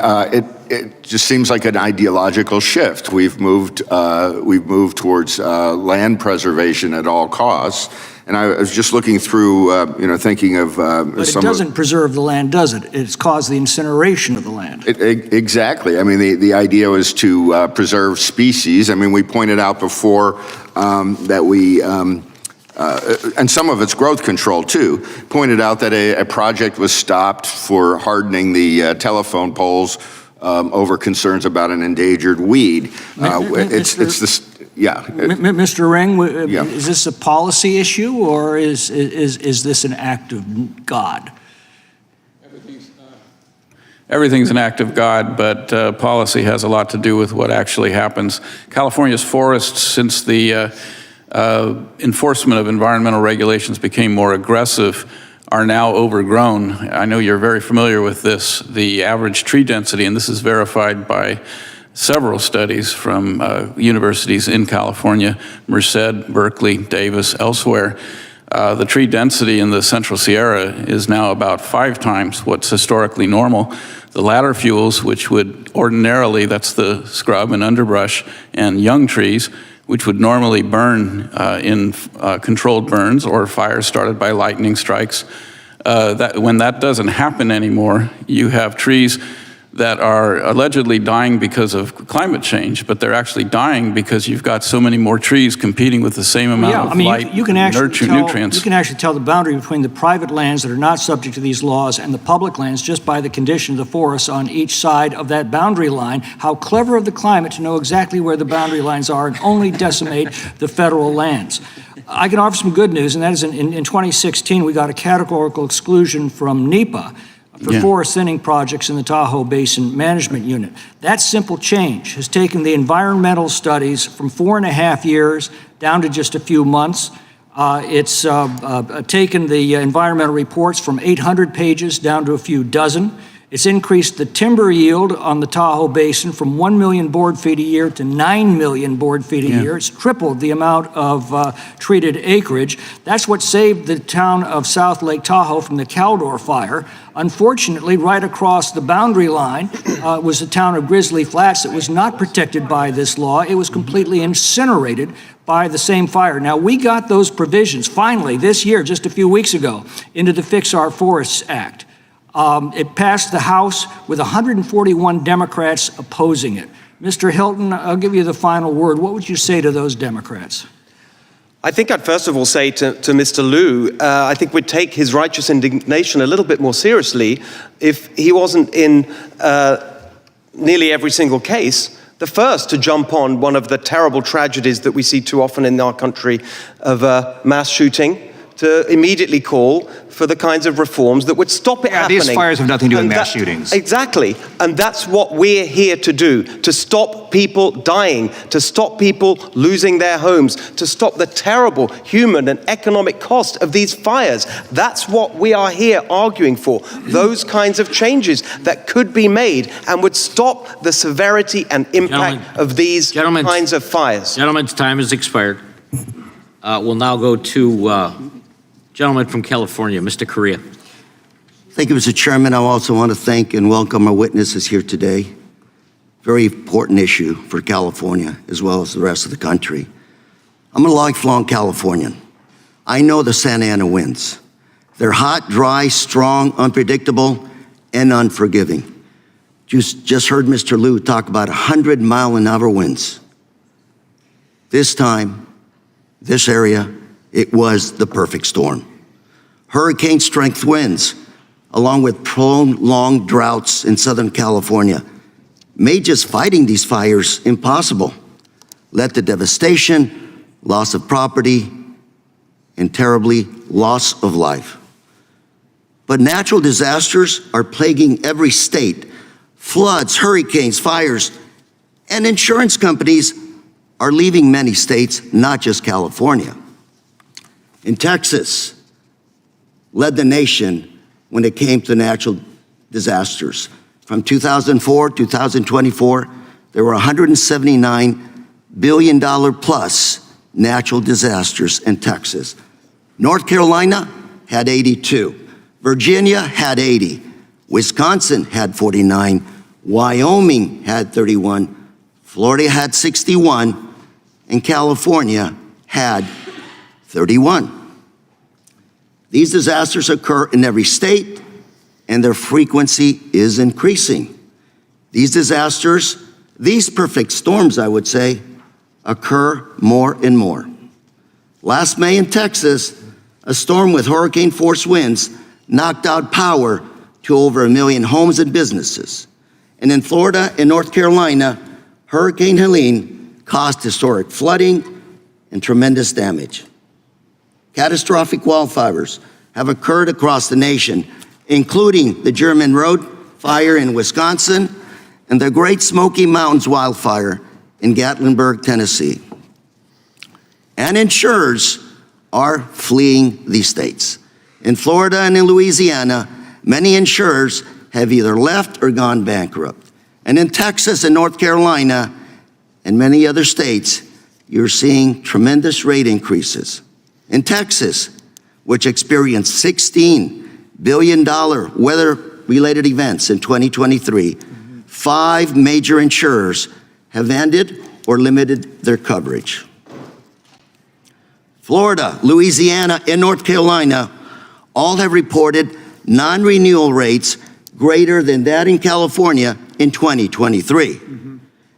It just seems like an ideological shift. We've moved towards land preservation at all costs. And I was just looking through, thinking of but it doesn't preserve the land, does it? It's caused the incineration of the land. Exactly. I mean, the idea was to preserve species. I mean, we pointed out before that we, and some of it's growth control too, pointed out that a project was stopped for hardening the telephone poles over concerns about an endangered weed. It's this. Yeah. Mr. Ring, yeah. Is this a policy issue or is this an act of God? Everything's an act of God, but policy has a lot to do with what actually happens. California's forests, since the enforcement of environmental regulations became more aggressive, are now overgrown. I know you're very familiar with this. The average tree density, and this is verified by several studies from universities in California, Merced, Berkeley, Davis, elsewhere. The tree density in the Central Sierra is now about 5 times what's historically normal. The ladder fuels, which would ordinarily, that's the scrub and underbrush and young trees, which would normally burn in controlled burns or fires started by lightning strikes. When that doesn't happen anymore, you have trees that are allegedly dying because of climate change, but they're actually dying because you've got so many more trees competing with the same amount of light you can actually nutrients. You can actually tell the boundary between the private lands that are not subject to these laws and the public lands just by the condition of the forests on each side of that boundary line. How clever of the climate to know exactly where the boundary lines are and only decimate the federal lands. I can offer some good news, and that is in 2016, we got a categorical exclusion from NEPA for forest thinning projects in the Tahoe Basin Management Unit. That simple change has taken the environmental studies from 4.5 years down to just a few months. It's taken the environmental reports from 800 pages down to a few dozen. It's increased the timber yield on the Tahoe Basin from 1 million board feet a year to 9 million board feet a year. It's tripled the amount of treated acreage. That's what saved the town of South Lake Tahoe from the Caldor fire. Unfortunately, right across the boundary line was the town of Grizzly Flats that was not protected by this law. It was completely incinerated by the same fire. Now, we got those provisions finally this year, just a few weeks ago, into the Fix Our Forests Act. It passed the House with 141 Democrats opposing it. Mr. Hilton, I'll give you the final word. What would you say to those Democrats? I think I'd first of all say to Mr. Liu, I think we'd take his righteous indignation a little bit more seriously if he wasn't in nearly every single case the first to jump on one of the terrible tragedies that we see too often in our country of mass shooting, to immediately call for the kinds of reforms that would stop it happening. These fires have nothing to do with mass shootings. Exactly. And that's what we're here to do, to stop people dying, to stop people losing their homes, to stop the terrible human and economic cost of these fires. That's what we are here arguing for, those kinds of changes that could be made and would stop the severity and impact of these kinds of fires. Gentlemen's time has expired. We'll now go to gentleman from California, Mr. Correa. Thank you, Mr. Chairman. I also want to thank and welcome our witnesses here today. Very important issue for California as well as the rest of the country. I'm a lifelong Californian. I know the Santa Ana winds. They're hot, dry, strong, unpredictable, and unforgiving. Just heard Mr. Liu talk about 100-mile-an-hour winds. This time, this area, it was the perfect storm. Hurricane-strength winds, along with prolonged droughts in Southern California, made just fighting these fires impossible. Led to devastation, loss of property, and terribly, loss of life. But natural disasters are plaguing every state. Floods, hurricanes, fires, and insurance companies are leaving many states, not just California. In Texas, led the nation when it came to natural disasters. From 2004 to 2024, there were $179 billion plus natural disasters in Texas. North Carolina had 82. Virginia had 80. Wisconsin had 49. Wyoming had 31. Florida had 61. And California had 31. These disasters occur in every state, and their frequency is increasing. These disasters, these perfect storms, I would say, occur more and more. Last May in Texas, a storm with hurricane-force winds knocked out power to over 1 million homes and businesses. And in Florida and North Carolina, Hurricane Helene caused historic flooding and tremendous damage. Catastrophic wildfires have occurred across the nation, including the German Road fire in Wisconsin and the Great Smoky Mountains wildfire in Gatlinburg, Tennessee. And insurers are fleeing these states. In Florida and in Louisiana, many insurers have either left or gone bankrupt. And in Texas and North Carolina and many other states, you're seeing tremendous rate increases. In Texas, which experienced $16 billion weather-related events in 2023, 5 major insurers have ended or limited their coverage. Florida, Louisiana, and North Carolina all have reported non-renewal rates greater than that in California in 2023.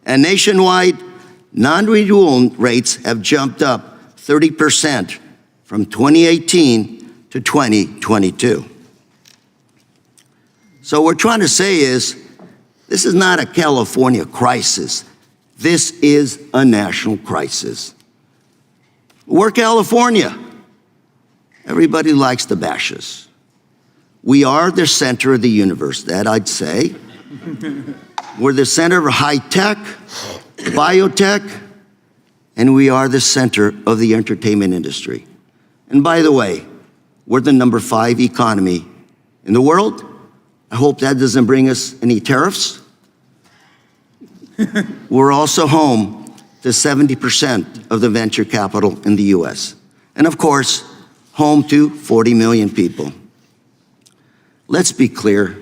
And nationwide, non-renewal rates have jumped up 30% from 2018 to 2022. So what we're trying to say is, this is not a California crisis. This is a national crisis. We're California. Everybody likes to bash us. We are the center of the universe, that I'd say. We're the center of high tech, biotech, and we are the center of the entertainment industry. And by the way, we're the number 5 economy in the world. I hope that doesn't bring us any tariffs. We're also home to 70% of the venture capital in the US. And of course, home to 40 million people. Let's be clear,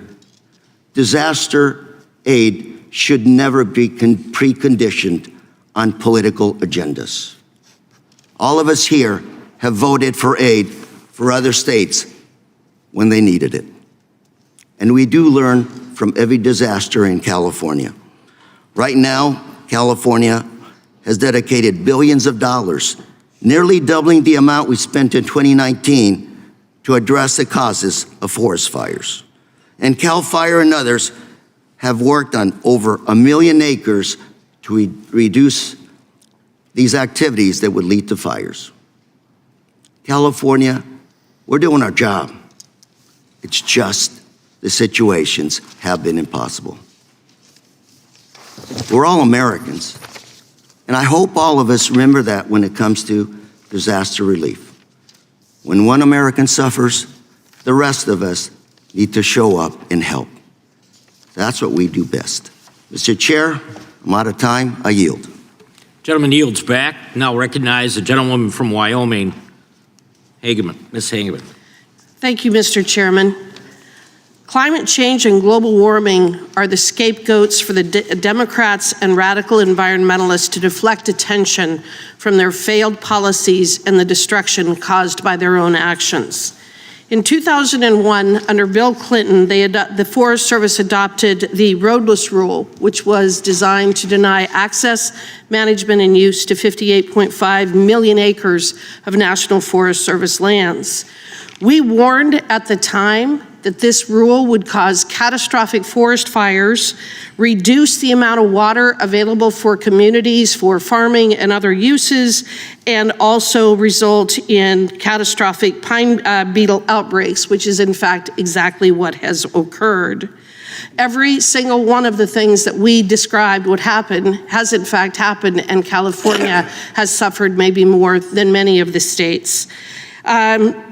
disaster aid should never be preconditioned on political agendas. All of us here have voted for aid for other states when they needed it. And we do learn from every disaster in California. Right now, California has dedicated billions of dollars, nearly doubling the amount we spent in 2019 to address the causes of forest fires. And CAL FIRE and others have worked on over 1 million acres to reduce these activities that would lead to fires. California, we're doing our job. It's just the situations have been impossible. We're all Americans, and I hope all of us remember that when it comes to disaster relief. When one American suffers, the rest of us need to show up and help. That's what we do best. Mr. Chair, I'm out of time. I yield. Gentleman yields back. Now recognize the gentlewoman from Wyoming, Hageman. Ms. Hageman. Thank you, Mr. Chairman. Climate change and global warming are the scapegoats for the Democrats and radical environmentalists to deflect attention from their failed policies and the destruction caused by their own actions. In 2001, under Bill Clinton, the Forest Service adopted the roadless rule, which was designed to deny access, management, and use to 58.5 million acres of National Forest Service lands. We warned at the time that this rule would cause catastrophic forest fires, reduce the amount of water available for communities for farming and other uses, and also result in catastrophic pine beetle outbreaks, which is in fact exactly what has occurred. Every single one of the things that we described would happen has in fact happened, and California has suffered maybe more than many of the states.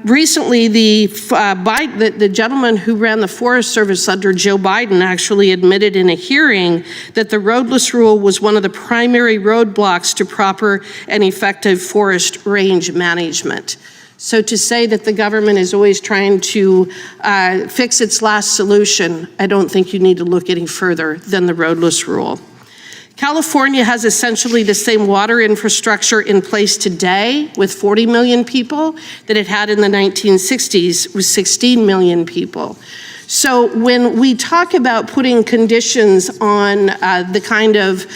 Recently, the gentleman who ran the Forest Service under Joe Biden actually admitted in a hearing that the roadless rule was one of the primary roadblocks to proper and effective forest range management. So to say that the government is always trying to fix its last solution, I don't think you need to look any further than the roadless rule. California has essentially the same water infrastructure in place today with 40 million people that it had in the 1960s with 16 million people. So when we talk about putting conditions on the kind of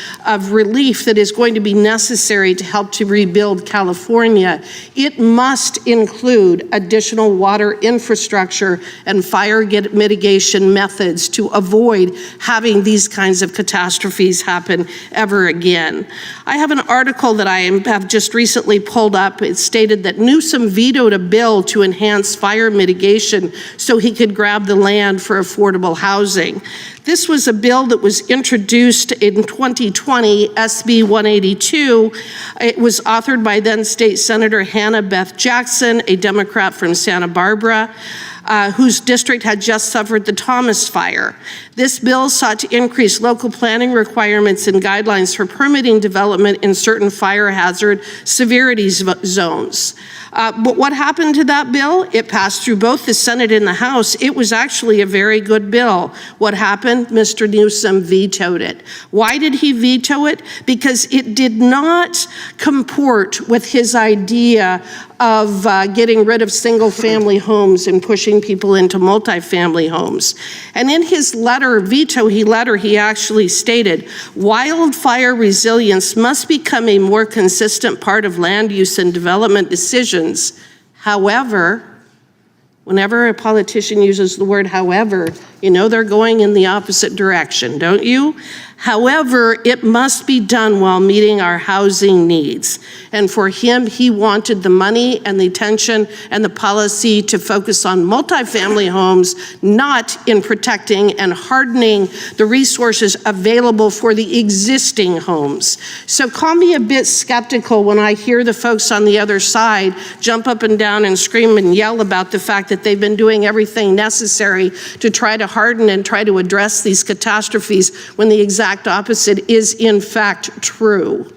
relief that is going to be necessary to help to rebuild California, it must include additional water infrastructure and fire mitigation methods to avoid having these kinds of catastrophes happen ever again. I have an article that I have just recently pulled up. It stated that Newsom vetoed a bill to enhance fire mitigation so he could grab the land for affordable housing. This was a bill that was introduced in 2020, SB 182. It was authored by then State Senator Hannah Beth Jackson, a Democrat from Santa Barbara, whose district had just suffered the Thomas fire. This bill sought to increase local planning requirements and guidelines for permitting development in certain fire hazard severity zones. But what happened to that bill? It passed through both the Senate and the House. It was actually a very good bill. What happened? Mr. Newsom vetoed it. Why did he veto it? Because it did not comport with his idea of getting rid of single-family homes and pushing people into multifamily homes. And in his veto letter, he actually stated, wildfire resilience must become a more consistent part of land use and development decisions. However, whenever a politician uses the word however, you know they're going in the opposite direction, don't you? However, it must be done while meeting our housing needs. And for him, he wanted the money and the attention and the policy to focus on multifamily homes, not in protecting and hardening the resources available for the existing homes. So call me a bit skeptical when I hear the folks on the other side jump up and down and scream and yell about the fact that they've been doing everything necessary to try to harden and try to address these catastrophes when the exact opposite is in fact true.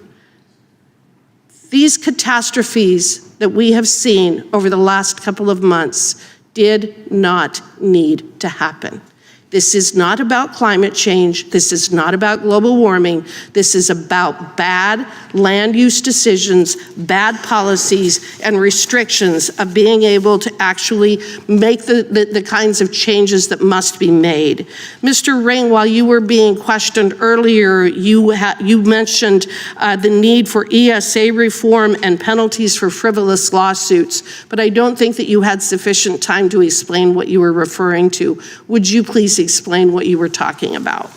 These catastrophes that we have seen over the last couple of months did not need to happen. This is not about climate change. This is not about global warming. This is about bad land use decisions, bad policies, and restrictions of being able to actually make the kinds of changes that must be made. Mr. Ring, while you were being questioned earlier, you mentioned the need for ESA reform and penalties for frivolous lawsuits, but I don't think that you had sufficient time to explain what you were referring to. Would you please explain what you were talking about?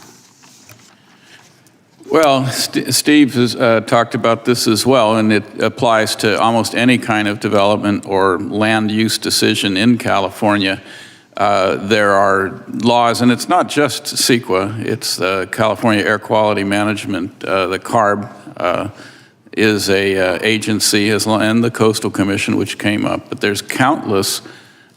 Well, Steve has talked about this as well, and it applies to almost any kind of development or land use decision in California. There are laws, and it's not just CEQA, it's the California Air Quality Management, the CARB is a agency, and the Coastal Commission, which came up, but there's countless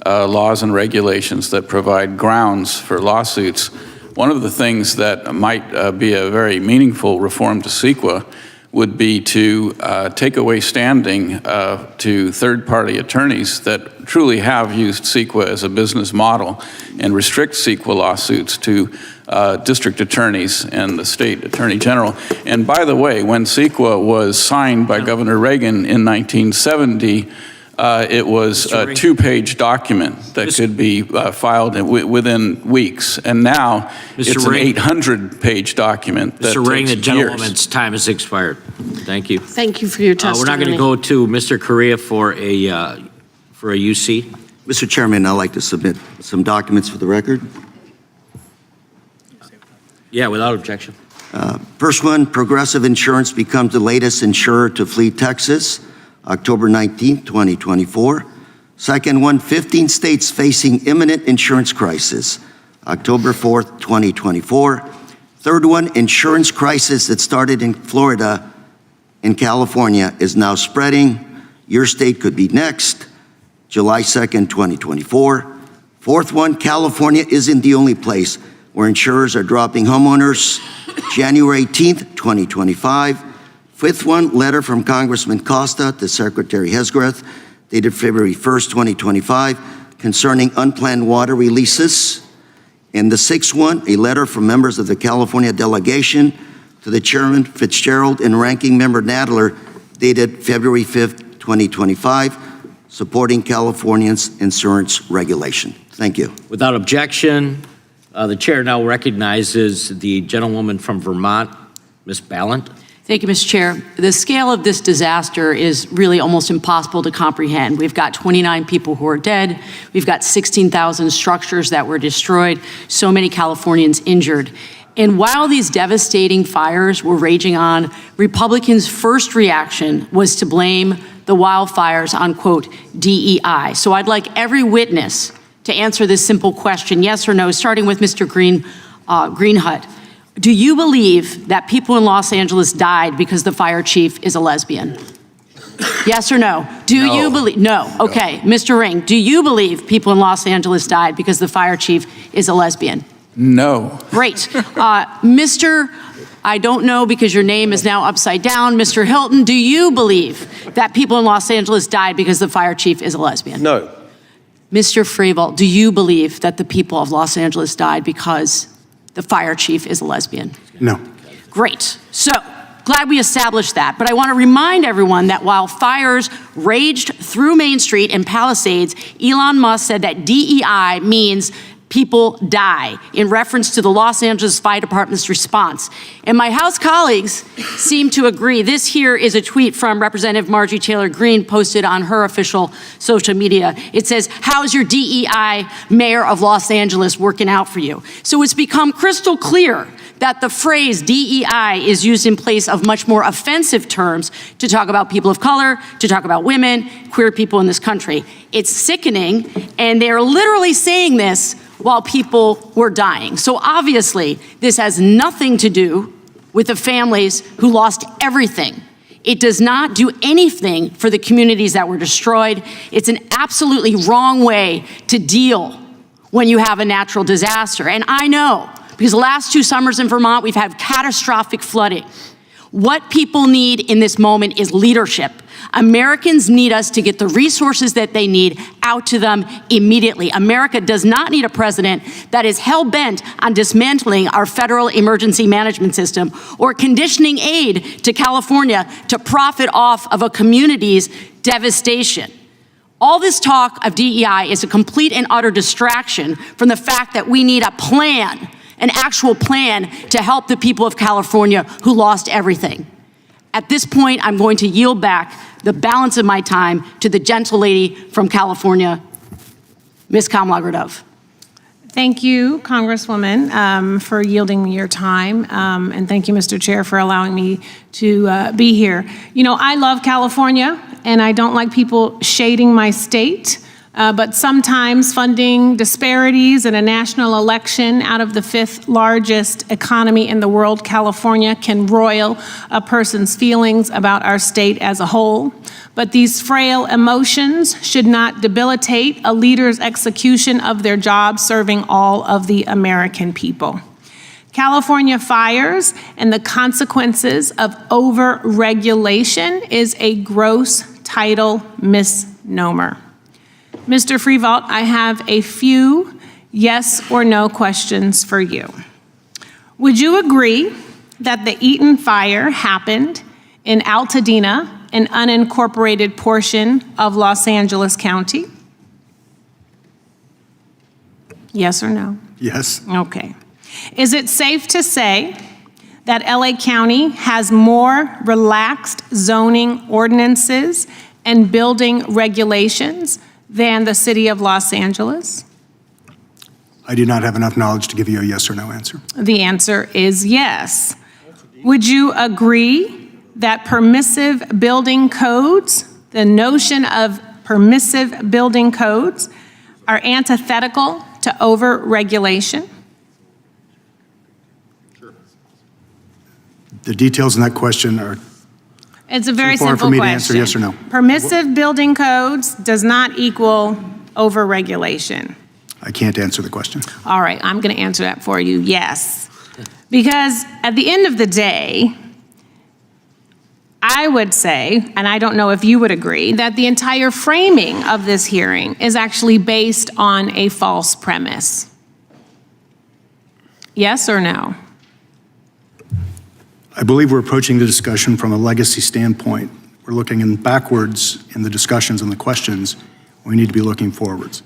laws and regulations that provide grounds for lawsuits. One of the things that might be a very meaningful reform to CEQA would be to take away standing to third-party attorneys that truly have used CEQA as a business model and restrict CEQA lawsuits to district attorneys and the state attorney general. And by the way, when CEQA was signed by Governor Reagan in 1970, it was a two-page document that could be filed within weeks, and now it's an 800-page document that Mr. Ring, the takes gentleman's time has expired. Thank you. Thank you for your testimony. We're not going to go to Mr. Correa for a UC. Mr. Chairman, I'd like to submit some documents for the record. Yeah, without objection. First one, Progressive Insurance becomes the latest insurer to flee Texas, October 19, 2024. Second one, 15 states facing imminent insurance crisis. October 4th, 2024. Third one, insurance crisis that started in Florida and California is now spreading. Your state could be next. July 2nd, 2024. Fourth one, California isn't the only place where insurers are dropping homeowners. January 18th, 2025. Fifth one, letter from Congressman Costa to Secretary Hesgreth, dated February 1st, 2025, concerning unplanned water releases. And the sixth one, a letter from members of the California delegation to the Chairman Fitzgerald and Ranking Member Nadler, dated February 5th, 2025, supporting California's insurance regulation. Thank you. Without objection, the chair now recognizes the gentlewoman from Vermont, Ms. Ballant. Thank you, Mr. Chair. The scale of this disaster is really almost impossible to comprehend. We've got 29 people who are dead. We've got 16,000 structures that were destroyed, so many Californians injured. And while these devastating fires were raging on, Republicans' first reaction was to blame the wildfires on, quote, DEI. So I'd like every witness to answer this simple question, yes or no, starting with Mr. Greenhut. Do you believe that people in Los Angeles died because the fire chief is a lesbian? Yes or no? Do you believe? No. Okay. Mr. Ring, do you believe people in Los Angeles died because the fire chief is a lesbian? No. Great. Mr. I don't know because your name is now upside down. Mr. Hilton, do you believe that people in Los Angeles died because the fire chief is a lesbian? No. Mr. Freevolt, do you believe that the people of Los Angeles died because the fire chief is a lesbian? No. Great. So, glad we established that. But I want to remind everyone that while fires raged through Main Street and Palisades, Elon Musk said that DEI means people die, in reference to the Los Angeles Fire Department's response. And my House colleagues seem to agree. This here is a tweet from Representative Marjorie Taylor Greene posted on her official social media. It says, how's your DEI mayor of Los Angeles working out for you? So it's become crystal clear that the phrase DEI is used in place of much more offensive terms to talk about people of color, to talk about women, queer people in this country. It's sickening, and they're literally saying this while people were dying. So obviously, this has nothing to do with the families who lost everything. It does not do anything for the communities that were destroyed. It's an absolutely wrong way to deal when you have a natural disaster. And I know, because the last 2 summers in Vermont, we've had catastrophic flooding. What people need in this moment is leadership. Americans need us to get the resources that they need out to them immediately. America does not need a president that is hell-bent on dismantling our federal emergency management system or conditioning aid to California to profit off of a community's devastation. All this talk of DEI is a complete and utter distraction from the fact that we need a plan, an actual plan to help the people of California who lost everything. At this point, I'm going to yield back the balance of my time to the gentle lady from California, Ms. Kamala-Gradov. Thank you, Congresswoman, for yielding me your time. And thank you, Mr. Chair, for allowing me to be here. You know, I love California, and I don't like people shading my state. But sometimes funding disparities in a national election out of the 5th largest economy in the world, California, can roil a person's feelings about our state as a whole. But these frail emotions should not debilitate a leader's execution of their job serving all of the American people. California fires and the consequences of overregulation is a gross title misnomer. Mr. Freevolt, I have a few yes or no questions for you. Would you agree that the Eaton fire happened in Altadena, an unincorporated portion of Los Angeles County? Yes or no? Yes. Okay. Is it safe to say that LA County has more relaxed zoning ordinances and building regulations than the city of Los Angeles? I do not have enough knowledge to give you a yes or no answer. The answer is yes. Would you agree that permissive building codes, the notion of permissive building codes, are antithetical to overregulation? The details in that question are It's a very too far simple for me to question. answer yes or no. Permissive building codes does not equal overregulation. I can't answer the question. All right, I'm going to answer that for you, yes. Because at the end of the day, I would say, and I don't know if you would agree, that the entire framing of this hearing is actually based on a false premise. Yes or no? I believe we're approaching the discussion from a legacy standpoint. We're looking backwards in the discussions and the questions. We need to be looking forwards.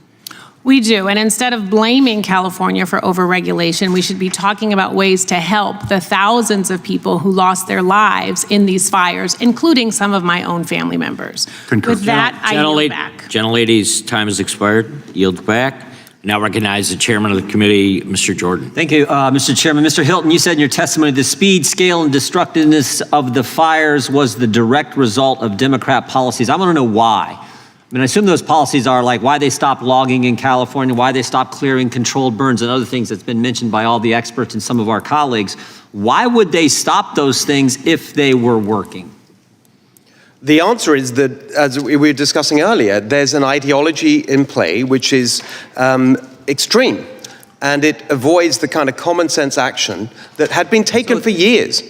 We do, and instead of blaming California for overregulation, we should be talking about ways to help the thousands of people who lost their lives in these fires, including some of my own family members. Concur. With that, I yield back. Gentlelady's time has expired. Yield back. Now recognize the chairman of the committee, Mr. Jordan. Thank you, Mr. Chairman. Mr. Hilton, you said in your testimony the speed, scale, and destructiveness of the fires was the direct result of Democrat policies. I want to know why. I mean, I assume those policies are like why they stopped logging in California, why they stopped clearing controlled burns and other things that's been mentioned by all the experts and some of our colleagues. Why would they stop those things if they were working? The answer is that, as we were discussing earlier, there's an ideology in play which is extreme, and it avoids the kind of common sense action that had been taken for years.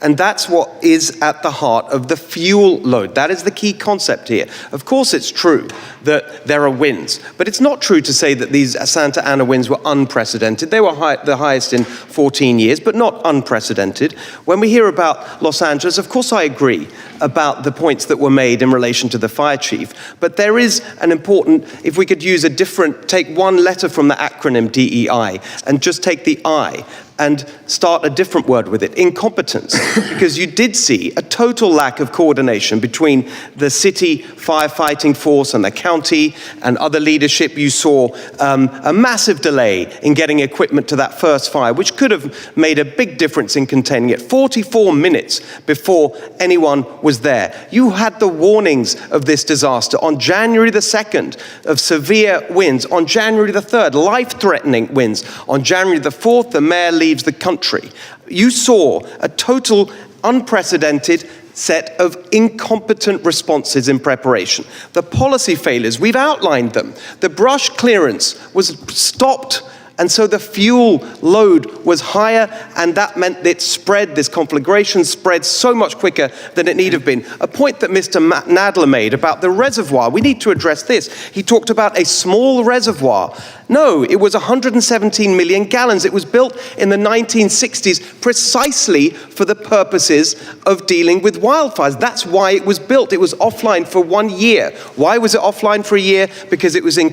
And that's what is at the heart of the fuel load. That is the key concept here. Of course, it's true that there are winds, but it's not true to say that these Santa Ana winds were unprecedented. They were the highest in 14 years, but not unprecedented. When we hear about Los Angeles, of course I agree about the points that were made in relation to the fire chief, but there is an important, if we could use a different, take one letter from the acronym DEI and just take the I, and start a different word with it, incompetence, because you did see a total lack of coordination between the city firefighting force and the county and other leadership. You saw a massive delay in getting equipment to that first fire, which could have made a big difference in containing it. 44 minutes before anyone was there. You had the warnings of this disaster on January the 2nd of severe winds, on January the 3rd, life-threatening winds, on January the 4th, the mayor leaves the country. You saw a total unprecedented set of incompetent responses in preparation. The policy failures, we've outlined them. The brush clearance was stopped, and so the fuel load was higher, and that meant that it spread, this conflagration spread so much quicker than it need have been. A point that Mr. Nadler made about the reservoir, we need to address this. He talked about a small reservoir. No, it was 117 million gallons. It was built in the 1960s precisely for the purposes of dealing with wildfires. That's why it was built. It was offline for 1 year. Why was it offline for a year? Because it was in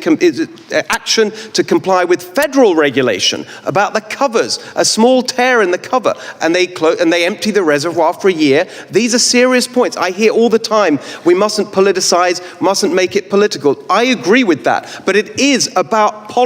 action to comply with federal regulation about the covers, a small tear in the cover, and they empty the reservoir for a year. These are serious points. I hear all the time, we mustn't politicize, mustn't make it political. I agree with that, but it is about policy.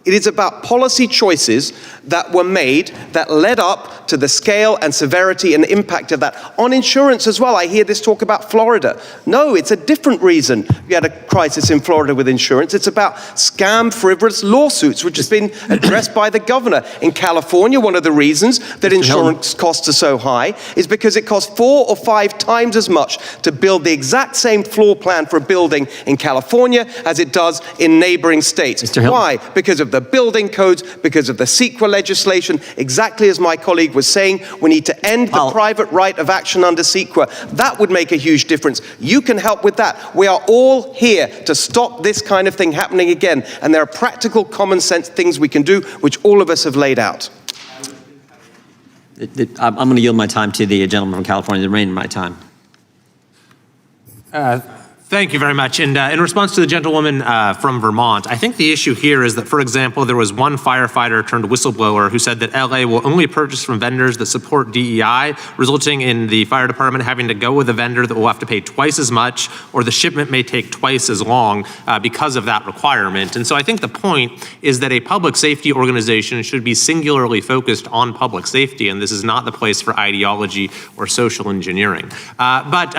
It is about policy choices that were made that led up to the scale and severity and impact of that. On insurance as well, I hear this talk about Florida. No, it's a different reason we had a crisis in Florida with insurance. It's about scam, frivolous lawsuits, which has been addressed by the governor. In California, one of the reasons that insurance costs are so high is because it costs 4 or 5 times as much to build the exact same floor plan for a building in California as it does in neighboring states. Why? Because of the building codes, because of the CEQA legislation. Exactly as my colleague was saying, we need to end the private right of action under CEQA. That would make a huge difference. You can help with that. We are all here to stop this kind of thing happening again. And there are practical, common sense things we can do, which all of us have laid out. I'm going to yield my time to the gentleman from California, the remainder of my time. Thank you very much. And in response to the gentlewoman from Vermont, I think the issue here is that, for example, there was one firefighter turned whistleblower who said that LA will only purchase from vendors that support DEI, resulting in the fire department having to go with a vendor that will have to pay twice as much, or the shipment may take twice as long because of that requirement. And so I think the point is that a public safety organization should be singularly focused on public safety, and this is not the place for ideology or social engineering. But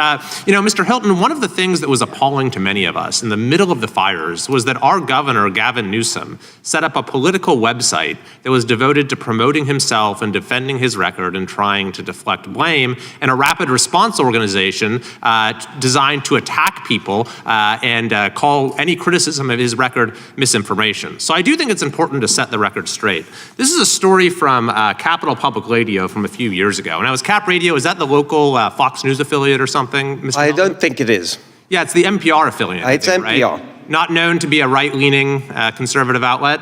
Mr. Hilton, one of the things that was was appalling to many of us in the middle of the fires was that our governor, Gavin Newsom, set up a political website that was devoted to promoting himself and defending his record and trying to deflect blame, and a rapid response organization designed to attack people and call any criticism of his record misinformation. So I do think it's important to set the record straight. This is a story from Capital Public Radio from a few years ago. Now, is Cap Radio, is that the local Fox News affiliate or something, Mr. I don't think it is. Yeah, it's the NPR affiliate. It's NPR. Right? Not known to be a right-leaning conservative outlet.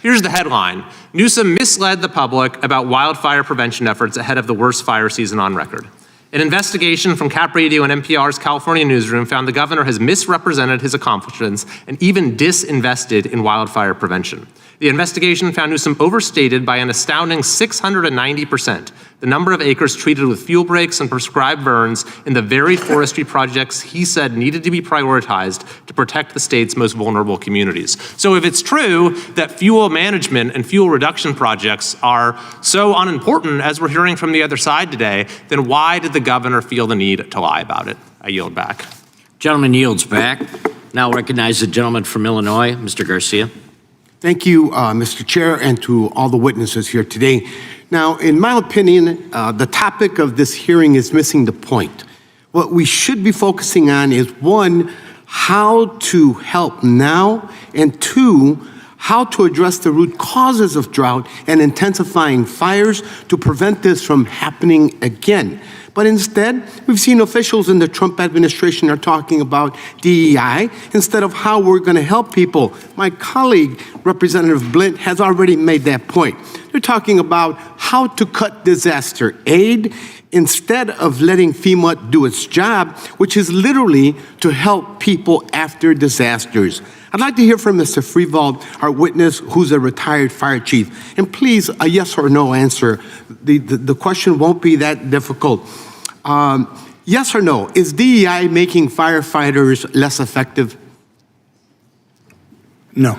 Here's the headline. Newsom misled the public about wildfire prevention efforts ahead of the worst fire season on record. An investigation from Cap Radio and NPR's California newsroom found the governor has misrepresented his accomplishments and even disinvested in wildfire prevention. The investigation found Newsom overstated by an astounding 690% the number of acres treated with fuel breaks and prescribed burns in the very forestry projects he said needed to be prioritized to protect the state's most vulnerable communities. So if it's true that fuel management and fuel reduction projects are so unimportant, as we're hearing from the other side today, then why did the governor feel the need to lie about it? I yield back. Gentleman yields back. Now recognize the gentleman from Illinois, Mr. Garcia. Thank you, Mr. Chair, and to all the witnesses here today. Now, in my opinion, the topic of this hearing is missing the point. What we should be focusing on is, one, how to help now, and two, how to address the root causes of drought and intensifying fires to prevent this from happening again. But instead, we've seen officials in the Trump administration are talking about DEI instead of how we're going to help people. My colleague, Representative Blint, has already made that point. They're talking about how to cut disaster aid instead of letting FEMA do its job, which is literally to help people after disasters. I'd like to hear from Mr. Freevold, our witness, who's a retired fire chief. And please, a yes or no answer. The question won't be that difficult. Yes or no, is DEI making firefighters less effective? No.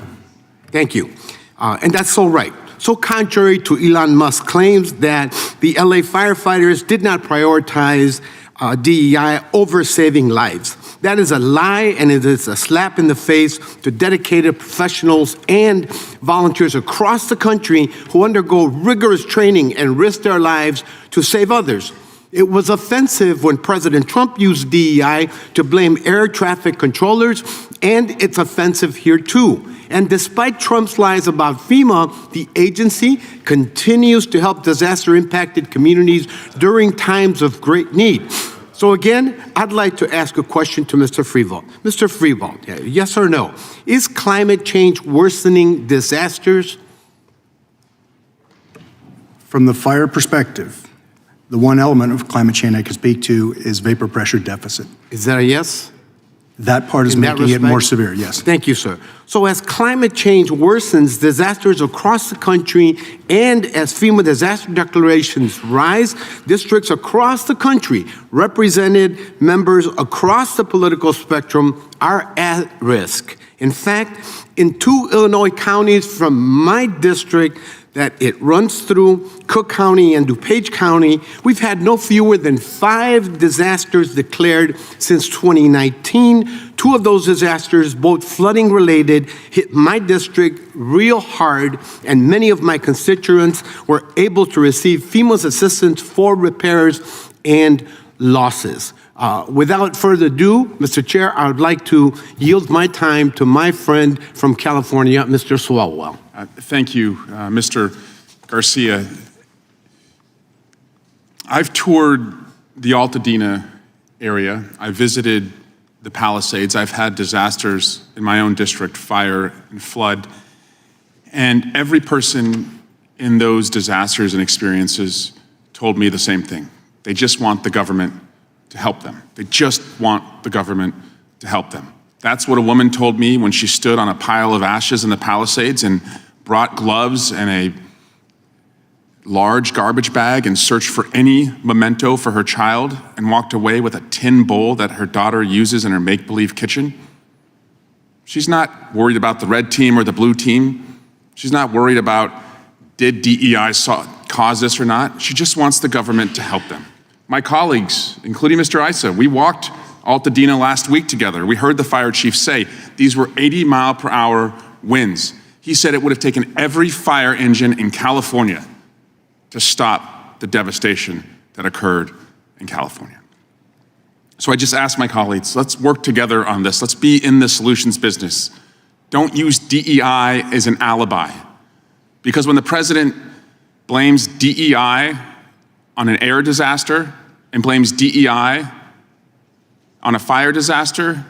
Thank you. And that's so right. So contrary to Elon Musk's claims that the LA firefighters did not prioritize DEI over saving lives. That is a lie, and it is a slap in the face to dedicated professionals and volunteers across the country who undergo rigorous training and risk their lives to save others. It was offensive when President Trump used DEI to blame air traffic controllers, and it's offensive here too. And despite Trump's lies about FEMA, the agency continues to help disaster-impacted communities during times of great need. So again, I'd like to ask a question to Mr. Freevold. Mr. Freevold, yes or no? Is climate change worsening disasters? From the fire perspective, the one element of climate change I can speak to is vapor pressure deficit. Is that a yes? That part is making it more severe, yes. Thank you, sir. So as climate change worsens, disasters across the country, and as FEMA disaster declarations rise, districts across the country, represented members across the political spectrum, are at risk. In fact, in 2 Illinois counties from my district that it runs through, Cook County and DuPage County, we've had no fewer than 5 disasters declared since 2019. 2 of those disasters, both flooding related, hit my district real hard, and many of my constituents were able to receive FEMA's assistance for repairs and losses. Without further ado, Mr. Chair, I would like to yield my time to my friend from California, Mr. Swalwell. Thank you, Mr. Garcia. I've toured the Altadena area. I visited the Palisades. I've had disasters in my own district, fire and flood. And every person in those disasters and experiences told me the same thing. They just want the government to help them. They just want the government to help them. That's what a woman told me when she stood on a pile of ashes in the Palisades and brought gloves and a large garbage bag and searched for any memento for her child and walked away with a tin bowl that her daughter uses in her make-believe kitchen. She's not worried about the red team or the blue team. She's not worried about did DEI cause this or not. She just wants the government to help them. My colleagues, including Mr. Issa, we walked Altadena last week together. We heard the fire chief say these were 80-mile-per-hour winds. He said it would have taken every fire engine in California to stop the devastation that occurred in California. So I just asked my colleagues, let's work together on this. Let's be in the solutions business. Don't use DEI as an alibi. Because when the president blames DEI on an air disaster and blames DEI on a fire disaster,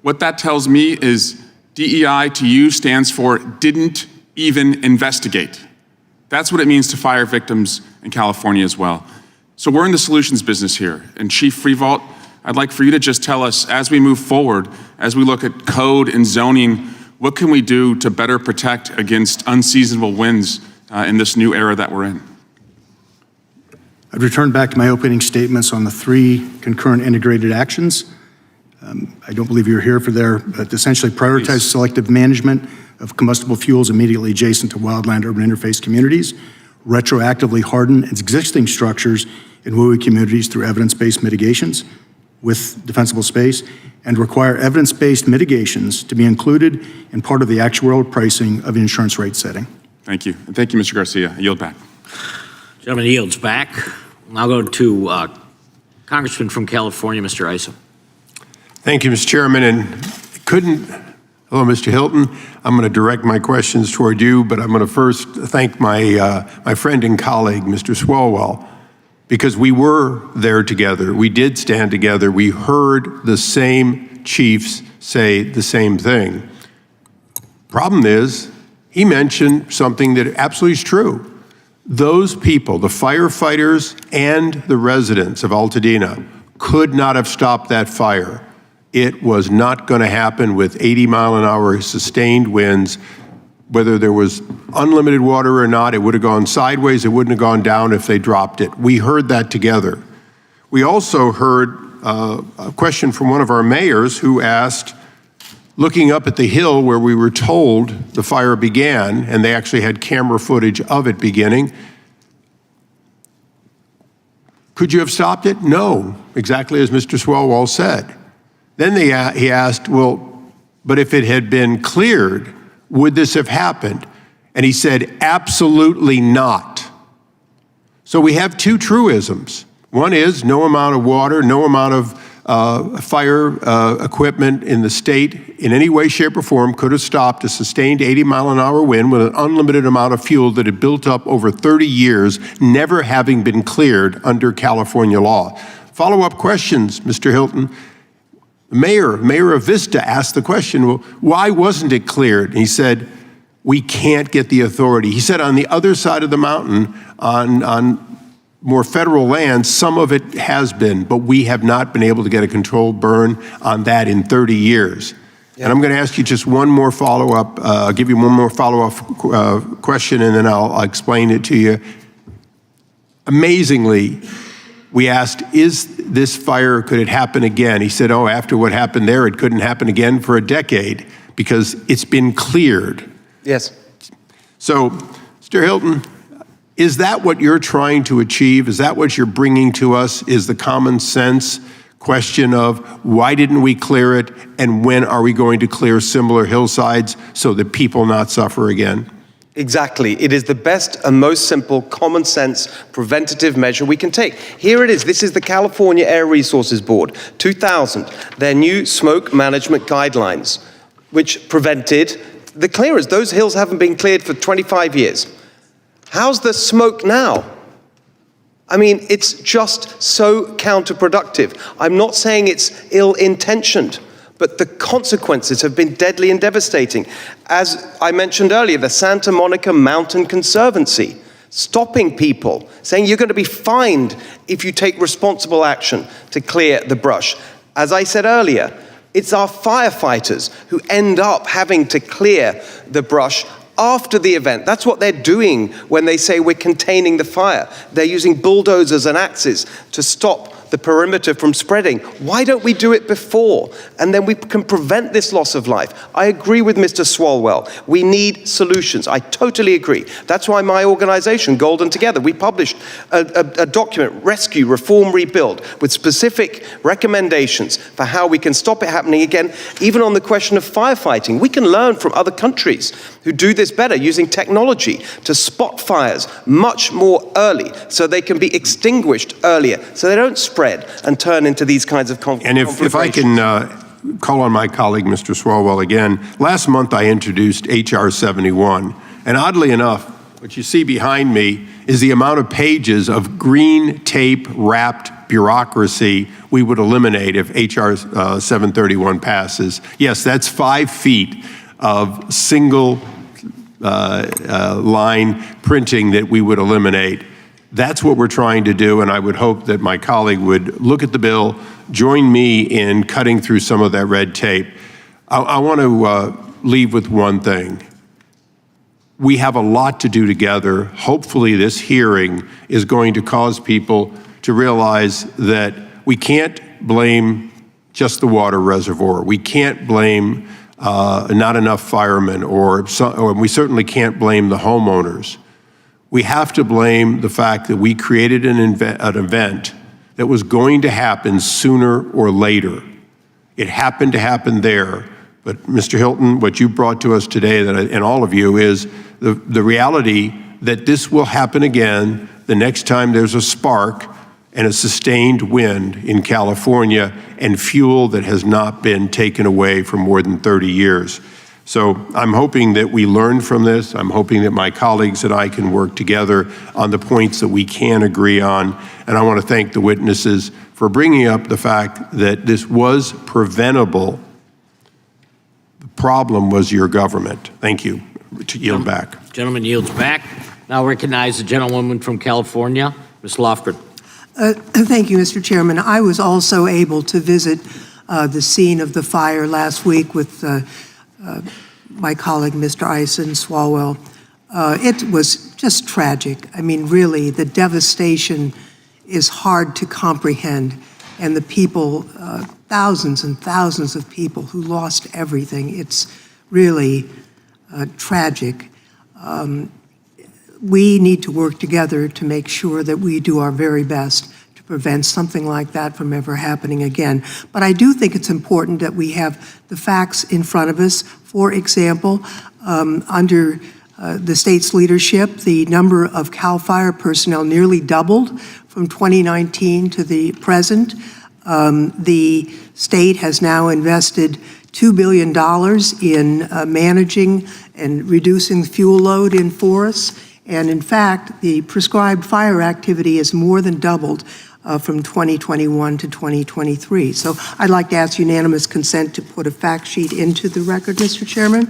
what that tells me is DEI to you stands for didn't even investigate. That's what it means to fire victims in California as well. So we're in the solutions business here. And Chief Freevault, I'd like for you to just tell us, as we move forward, as we look at code and zoning, what can we do to better protect against unseasonable winds in this new era that we're in? I'd return back to my opening statements on the 3 concurrent integrated actions. I don't believe you're here for there, but essentially prioritize selective management of combustible fuels immediately adjacent to wildland-urban interface communities, retroactively harden existing structures in WUI communities through evidence-based mitigations with defensible space, and require evidence-based mitigations to be included in part of the actuarial pricing of insurance rate setting. Thank you. And thank you, Mr. Garcia. I yield back. Gentleman yields back. I'll go to Congressman from California, Mr. Issa. Thank you, Mr. Chairman. And hello, Mr. Hilton. I'm going to direct my questions toward you, but I'm going to first thank my friend and colleague, Mr. Swalwell, because we were there together. We did stand together. We heard the same chiefs say the same thing. Problem is, he mentioned something that absolutely is true. Those people, the firefighters and the residents of Altadena, could not have stopped that fire. It was not going to happen with 80-mile-an-hour sustained winds. Whether there was unlimited water or not, it would have gone sideways, it wouldn't have gone down if they dropped it. We heard that together. We also heard a question from one of our mayors who asked, looking up at the hill where we were told the fire began, and they actually had camera footage of it beginning, could you have stopped it? No, exactly as Mr. Swalwell said. Then he asked, well, but if it had been cleared, would this have happened? And he said, absolutely not. So we have 2 truisms. One is no amount of water, no amount of fire equipment in the state in any way, shape, or form could have stopped a sustained 80-mile-an-hour wind with an unlimited amount of fuel that had built up over 30 years, never having been cleared under California law. Follow-up questions, Mr. Hilton. Mayor of Vista asked the question, well, why wasn't it cleared? And he said, we can't get the authority. He said on the other side of the mountain, on more federal land, some of it has been, but we have not been able to get a controlled burn on that in 30 years. Yeah. And I'm going to ask you just one more follow-up, I'll give you one more follow-up question, and then I'll explain it to you. Amazingly, we asked, is this fire, could it happen again? He said, oh, after what happened there, it couldn't happen again for a decade because it's been cleared. Yes. So, Mr. Hilton, is that what you're trying to achieve? Is that what you're bringing to us? Is the common sense question of why didn't we clear it and when are we going to clear similar hillsides so that people not suffer again? Exactly. It is the best and most simple common sense preventative measure we can take. Here it is. This is the California Air Resources Board, 2000, their new smoke management guidelines, which prevented the clearance. Those hills haven't been cleared for 25 years. How's the smoke now? I mean, it's just so counterproductive. I'm not saying it's ill-intentioned, but the consequences have been deadly and devastating. As I mentioned earlier, the Santa Monica Mountain Conservancy, stopping people, saying you're going to be fined if you take responsible action to clear the brush. As I said earlier, it's our firefighters who end up having to clear the brush after the event. That's what they're doing when they say we're containing the fire. They're using bulldozers and axes to stop the perimeter from spreading. Why don't we do it before? And then we can prevent this loss of life. I agree with Mr. Swalwell. We need solutions. I totally agree. That's why my organization, Golden Together, we published a document, Rescue, Reform, Rebuild, with specific recommendations for how we can stop it happening again, even on the question of firefighting. We can learn from other countries who do this better, using technology to spot fires much more early so they can be extinguished earlier, so they don't spread and turn into these kinds of And if I can call on my colleague, Mr. Swalwell, again, last month I introduced H.R. 71, and oddly enough, what you see behind me is the amount of pages of green tape wrapped bureaucracy we would eliminate if H.R. 731 passes. Yes, that's 5 feet of single line printing that we would eliminate. That's what we're trying to do, and I would hope that my colleague would look at the bill, join me in cutting through some of that red tape. I want to leave with one thing. We have a lot to do together. Hopefully this hearing is going to cause people to realize that we can't blame just the water reservoir. We can't blame not enough firemen, or we certainly can't blame the homeowners. We have to blame the fact that we created an event that was going to happen sooner or later. It happened to happen there. But Mr. Hilton, what you brought to us today, and all of you, is the reality that this will happen again the next time there's a spark and a sustained wind in California and fuel that has not been taken away for more than 30 years. So I'm hoping that we learn from this. I'm hoping that my colleagues and I can work together on the points that we can agree on. And I want to thank the witnesses for bringing up the fact that this was preventable. The problem was your government. Thank you. To yield back. Gentleman yields back. Now recognize the gentlewoman from California, Ms. Lofgren. Thank you, Mr. Chairman. I was also able to visit the scene of the fire last week with my colleague, Mr. Ison Swalwell. It was just tragic. I mean, really, the devastation is hard to comprehend. And the people, thousands and thousands of people who lost everything, it's really tragic. We need to work together to make sure that we do our very best to prevent something like that from ever happening again. But I do think it's important that we have the facts in front of us. For example, under the state's leadership, the number of CAL FIRE personnel nearly doubled from 2019 to the present. The state has now invested $2 billion in managing and reducing the fuel load in forests. And in fact, the prescribed fire activity has more than doubled from 2021 to 2023. So I'd like to ask unanimous consent to put a fact sheet into the record, Mr. Chairman.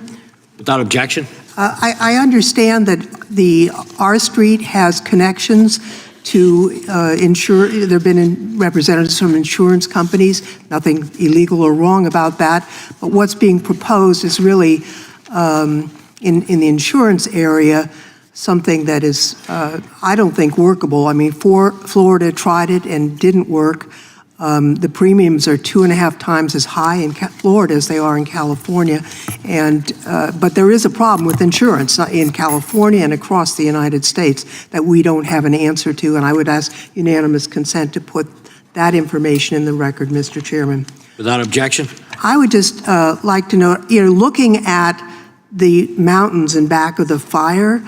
Without objection. I understand that R Street has connections to there have been representatives from insurance companies, nothing illegal or wrong about that. But what's being proposed is really, in the insurance area, something that is, I don't think, workable. I mean, Florida tried it and didn't work. The premiums are 2.5 times as high in Florida as they are in California. But there is a problem with insurance in California and across the United States that we don't have an answer to. And I would ask unanimous consent to put that information in the record, Mr. Chairman. Without objection. I would just like to know, looking at the mountains in back of the fire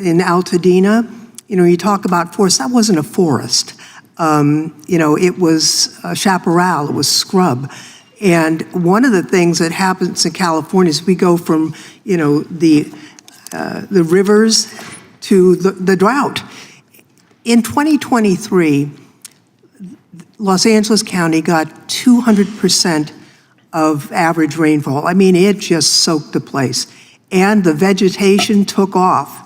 in Altadena, you talk about forest. That wasn't a forest. It was chaparral, it was scrub. And one of the things that happens in California is we go from, the rivers to the drought. In 2023, Los Angeles County got 200% of average rainfall. I mean, it just soaked the place. And the vegetation took off.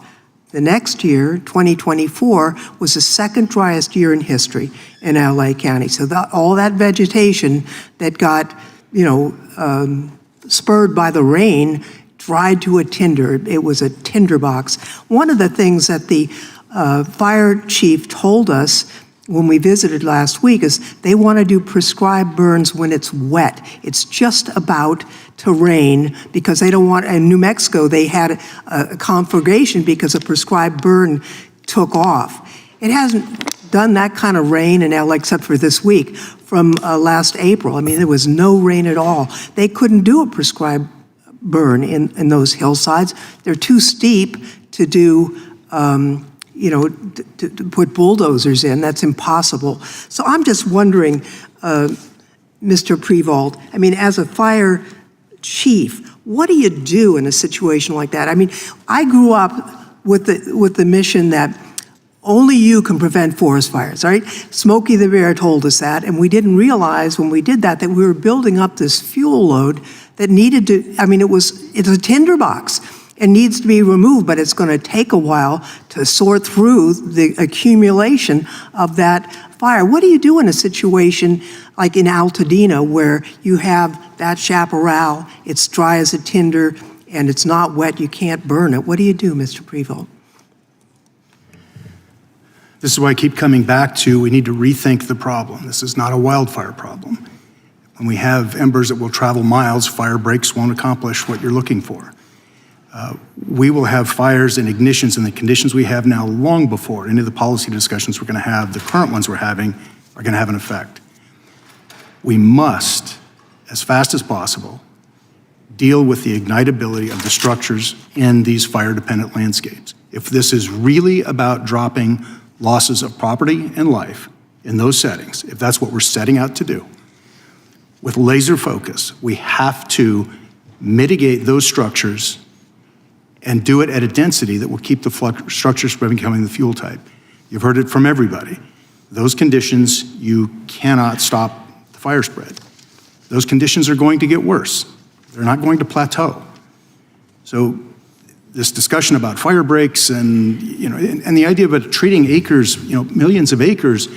The next year, 2024, was the second driest year in history in LA County. So all that vegetation that got, spurred by the rain dried to a tinder. It was a tinderbox. One of the things that the fire chief told us when we visited last week is they want to do prescribed burns when it's wet. It's just about to rain because they don't want, in New Mexico, they had a conflagration because a prescribed burn took off. It hasn't done that kind of rain in LA except for this week from last April. I mean, there was no rain at all. They couldn't do a prescribed burn in those hillsides. They're too steep to do, to put bulldozers in. That's impossible. So I'm just wondering, Mr. Prevost, I mean, as a fire chief, what do you do in a situation like that? I mean, I grew up with the mission that only you can prevent forest fires, right? Smokey the Bear told us that, and we didn't realize when we did that we were building up this fuel load that needed to, I mean, it's a tinderbox. It needs to be removed, but it's going to take a while to sort through the accumulation of that fire. What do you do in a situation like in Altadena where you have that chaparral, it's dry as a tinder, and it's not wet, you can't burn it? What do you do, Mr. Prevost? This is why I keep coming back to we need to rethink the problem. This is not a wildfire problem. When we have embers that will travel miles, fire breaks won't accomplish what you're looking for. We will have fires and ignitions in the conditions we have now long before any of the policy discussions we're going to have, the current ones we're having, are going to have an effect. We must, as fast as possible, deal with the ignitability of the structures in these fire-dependent landscapes. If this is really about dropping losses of property and life in those settings, if that's what we're setting out to do, with laser focus, we have to mitigate those structures and do it at a density that will keep the structures from becoming the fuel type. You've heard it from everybody. Those conditions, you cannot stop the fire spread. Those conditions are going to get worse. They're not going to plateau. So this discussion about fire breaks and the idea of treating acres, millions of acres,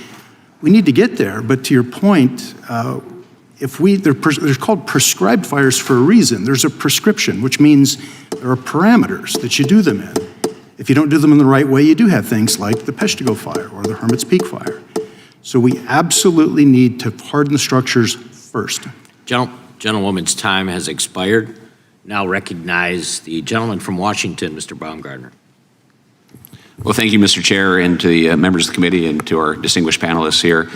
we need to get there. But to your point, they're called prescribed fires for a reason. There's a prescription, which means there are parameters that you do them in. If you don't do them in the right way, you do have things like the Peshtigo fire or the Hermit's Peak fire. So we absolutely need to harden the structures first. Gentlewoman's time has expired. Now recognize the gentleman from Washington, Mr. Baumgartner. Well, thank you, Mr. Chair, and to the members of the committee and to our distinguished panelists here.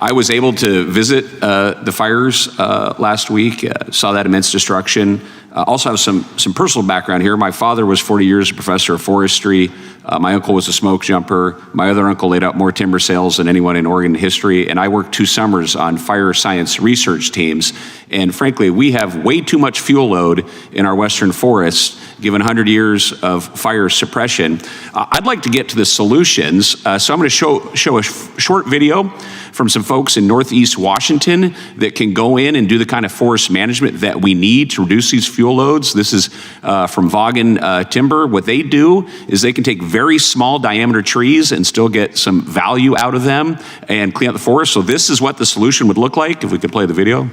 I was able to visit the fires last week, saw that immense destruction. Also have some personal background here. My father was 40 years a professor of forestry. My uncle was a smoke jumper. My other uncle laid out more timber sales than anyone in Oregon history. And I worked 2 summers on fire science research teams. And frankly, we have way too much fuel load in our western forests, given 100 years of fire suppression. I'd like to get to the solutions. So I'm going to show a short video from some folks in Northeast Washington that can go in and do the kind of forest management that we need to reduce these fuel loads. This is from Vaughan Timber. What they do is they can take very small diameter trees and still get some value out of them and clean up the forest. So this is what the solution would look like if we could play the video.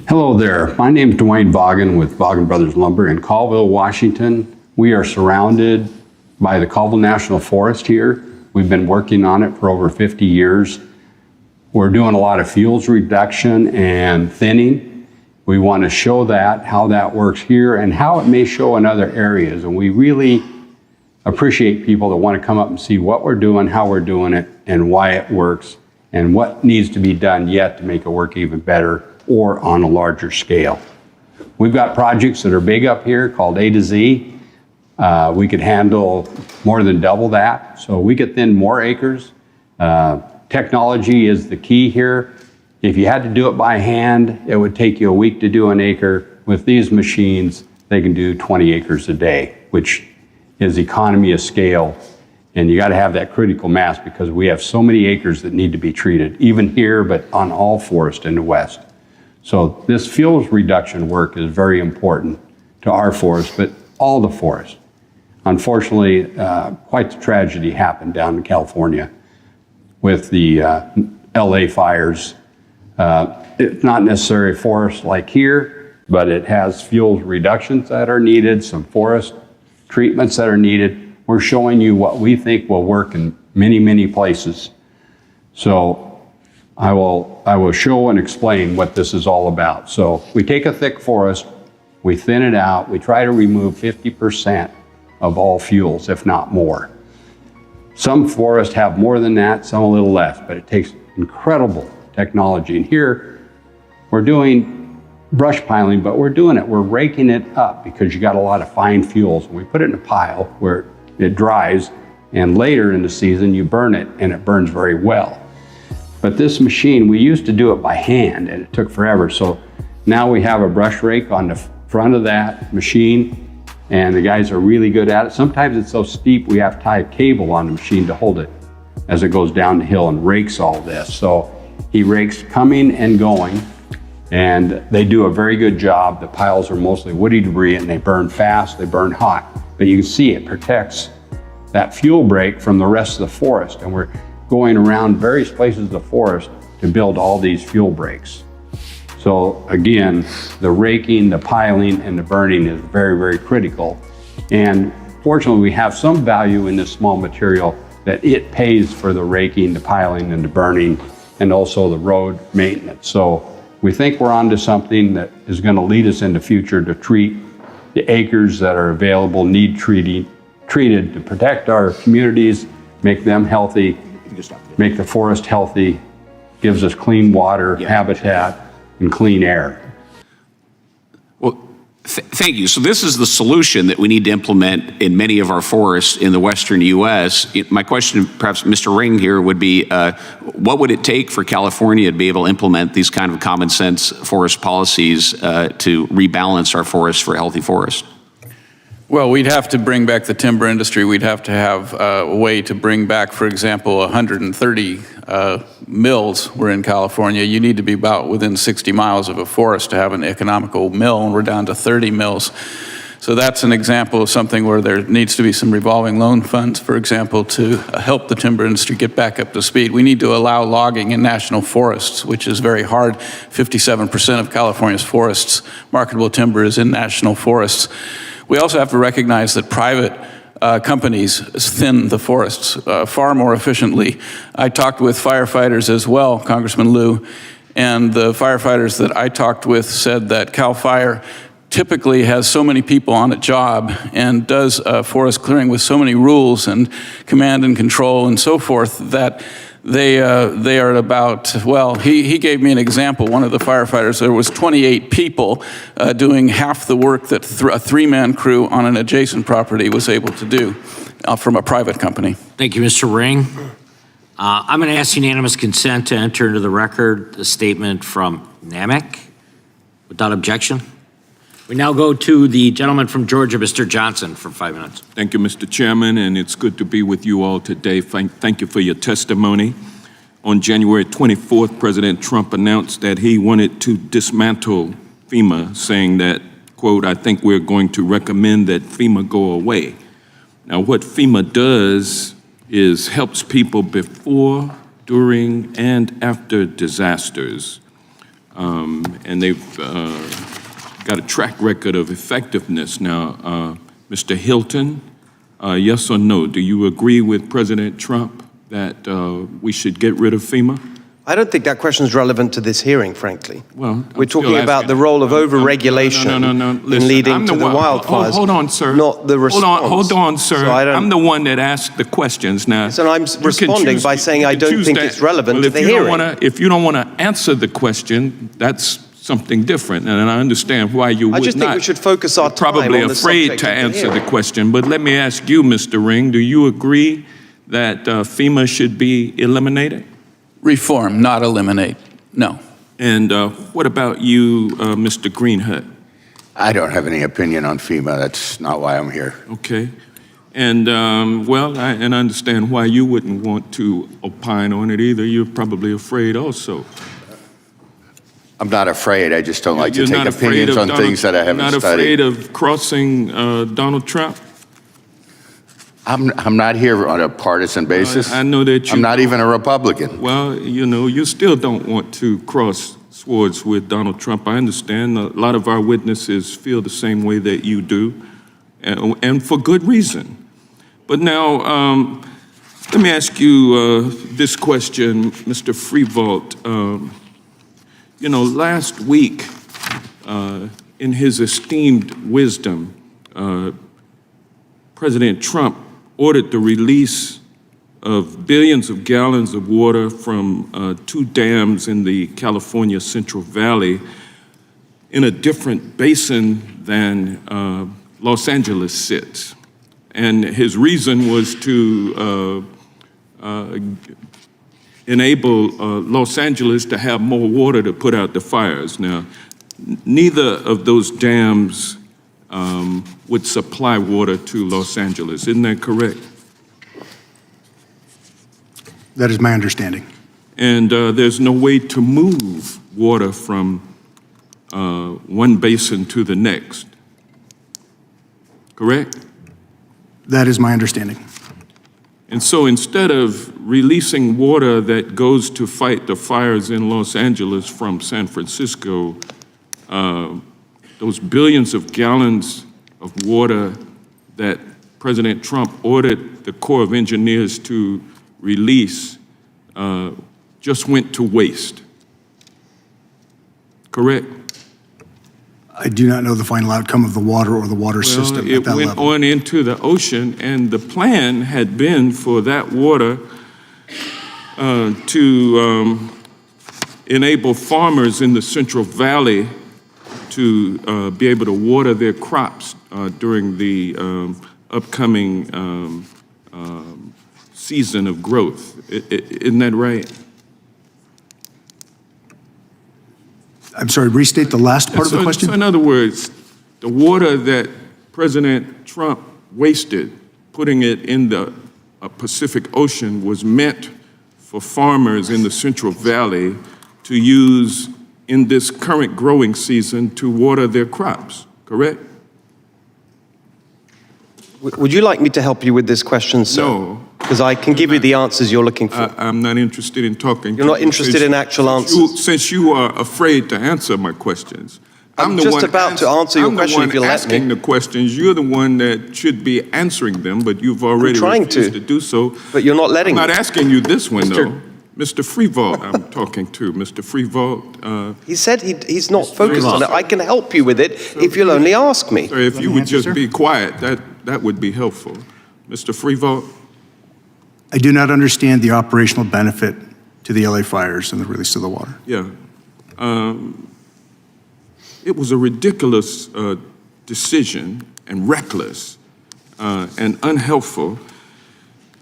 Hello there. My name is Dwayne Vaughan with Vaughan Brothers Lumber in Colville, Washington. We are surrounded by the Colville National Forest here. We've been working on it for over 50 years. We're doing a lot of fuels reduction and thinning. We want to show that, how that works here and how it may show in other areas. And we really appreciate people that want to come up and see what we're doing, how we're doing it, and why it works, and what needs to be done yet to make it work even better or on a larger scale. We've got projects that are big up here called A to Z. We could handle more than double that, so we could thin more acres. Technology is the key here. If you had to do it by hand, it would take you a week to do an acre. With these machines, they can do 20 acres a day, which is economy of scale. And you got to have that critical mass because we have so many acres that need to be treated, even here, but on all forest in the West. So this fuels reduction work is very important to our forest, but all the forest. Unfortunately, quite the tragedy happened down in California with the LA fires. It's not necessarily forest like here, but it has fuels reductions that are needed, some forest treatments that are needed. We're showing you what we think will work in many, many places. So I will show and explain what this is all about. So we take a thick forest, we thin it out, we try to remove 50% of all fuels, if not more. Some forests have more than that, some a little less, but it takes incredible technology. And here we're doing brush piling, but we're raking it up because you got a lot of fine fuels. And we put it in a pile where it dries, and later in the season you burn it, and it burns very well. But this machine, we used to do it by hand, and it took forever. So now we have a brush rake on the front of that machine, and the guys are really good at it. Sometimes it's so steep we have to tie a cable on the machine to hold it as it goes down the hill and rakes all this. So he rakes coming and going, and they do a very good job. The piles are mostly woody debris, and they burn fast, they burn hot. But you can see it protects that fuel break from the rest of the forest, and we're going around various places of the forest to build all these fuel breaks. So again, the raking, the piling, and the burning is very, very critical. And fortunately, we have some value in this small material that it pays for the raking, the piling, and the burning, and also the road maintenance. So we think we're onto something that is going to lead us in the future to treat the acres that are available, need treated to protect our communities, make them healthy, make the forest healthy, gives us clean water, habitat, and clean air. Well, thank you. So this is the solution that we need to implement in many of our forests in the western U.S. My question, perhaps Mr. Ring here, would be, what would it take for California to be able to implement these kind of common sense forest policies to rebalance our forests for a healthy forest? Well, we'd have to bring back the timber industry. We'd have to have a way to bring back, for example, 130 mills were in California. You need to be about within 60 miles of a forest to have an economical mill, and we're down to 30 mills. So that's an example of something where there needs to be some revolving loan funds, for example, to help the timber industry get back up to speed. We need to allow logging in national forests, which is very hard. 57% of California's forests, marketable timber, is in national forests. We also have to recognize that private companies thin the forests far more efficiently. I talked with firefighters as well, Congressman Liu, and the firefighters that I talked with said that CAL FIRE typically has so many people on a job and does forest clearing with so many rules and command and control and so forth that they are at about, well, he gave me an example. One of the firefighters, there was 28 people doing half the work that a three-man crew on an adjacent property was able to do from a private company. Thank you, Mr. Ring. I'm going to ask unanimous consent to enter into the record the statement from NAMIC without objection. We now go to the gentleman from Georgia, Mr. Johnson, for 5 minutes. Thank you, Mr. Chairman, and it's good to be with you all today. Thank you for your testimony. On January 24th, President Trump announced that he wanted to dismantle FEMA, saying that, quote, "I think we're going to recommend that FEMA go away." Now, what FEMA does is helps people before, during, and after disasters. And they've got a track record of effectiveness. Now, Mr. Hilton, yes or no, do you agree with President Trump that we should get rid of FEMA? I don't think that question is relevant to this hearing, frankly. Well, we're talking about the role of overregulation in leading to the wildfires. Hold on, sir. Not the response. Hold on, sir. So I'm the one that asked the questions. Now, so I'm responding by saying I don't think it's relevant to the hearing. If you don't want to answer the question, that's something different, and I understand why you would not. I just think we should focus our time probably on the afraid subject to of the answer the hearing. question, but let me ask you, Mr. Ring, do you agree that FEMA should be eliminated? Reform, not eliminate, no. And what about you, Mr. Greenhut? I don't have any opinion on FEMA. That's not why I'm here. Okay. And, well, I understand why you wouldn't want to opine on it either. You're probably afraid also. I'm not afraid. I just don't like to You're take not afraid opinions of on things that I haven't Not studied. afraid of crossing Donald Trump? I'm not here on a partisan basis. I know that you... I'm not even a Republican. Well, you know, you still don't want to cross swords with Donald Trump. I understand a lot of our witnesses feel the same way that you do, and for good reason. But now, Let me ask you this question, Mr. Freevault. Last week, in his esteemed wisdom, President Trump ordered the release of billions of gallons of water from 2 dams in the California Central Valley in a different basin than Los Angeles sits. And his reason was to enable Los Angeles to have more water to put out the fires. Now, neither of those dams would supply water to Los Angeles. Isn't that correct? That is my understanding. And there's no way to move water from one basin to the next. Correct? That is my understanding. And so instead of releasing water that goes to fight the fires in Los Angeles from San Francisco, those billions of gallons of water that President Trump ordered the Corps of Engineers to release just went to waste. Correct? I do not know the final outcome of the water or the water system at that It went level. on into the ocean, and the plan had been for that water to enable farmers in the Central Valley to be able to water their crops during the upcoming season of growth. Isn't that right? I'm sorry, restate the last part of the question? So in other words, the water that President Trump wasted, putting it in the Pacific Ocean, was meant for farmers in the Central Valley to use in this current growing season to water their crops, correct? Would you like me to help you with this question, sir? No. Because I can give you the answers you're looking for. I'm not interested in talking. You're not interested in actual answers? Since you are afraid to answer my questions. I'm just about to answer your question if you'll let me. I'm the one asking the questions. You're the one that should be answering them, but you've already refused to do so. But you're not letting me. I'm not asking you this one, though. Mr. Freevault, I'm talking to. Mr. Freevault. He said he's not focused on it. I can help you with it if you'll only ask me. So if you would just be quiet, that would be helpful. Mr. Freevault? I do not understand the operational benefit to the LA fires and the release of the water. Yeah. It was a ridiculous decision and reckless and unhelpful.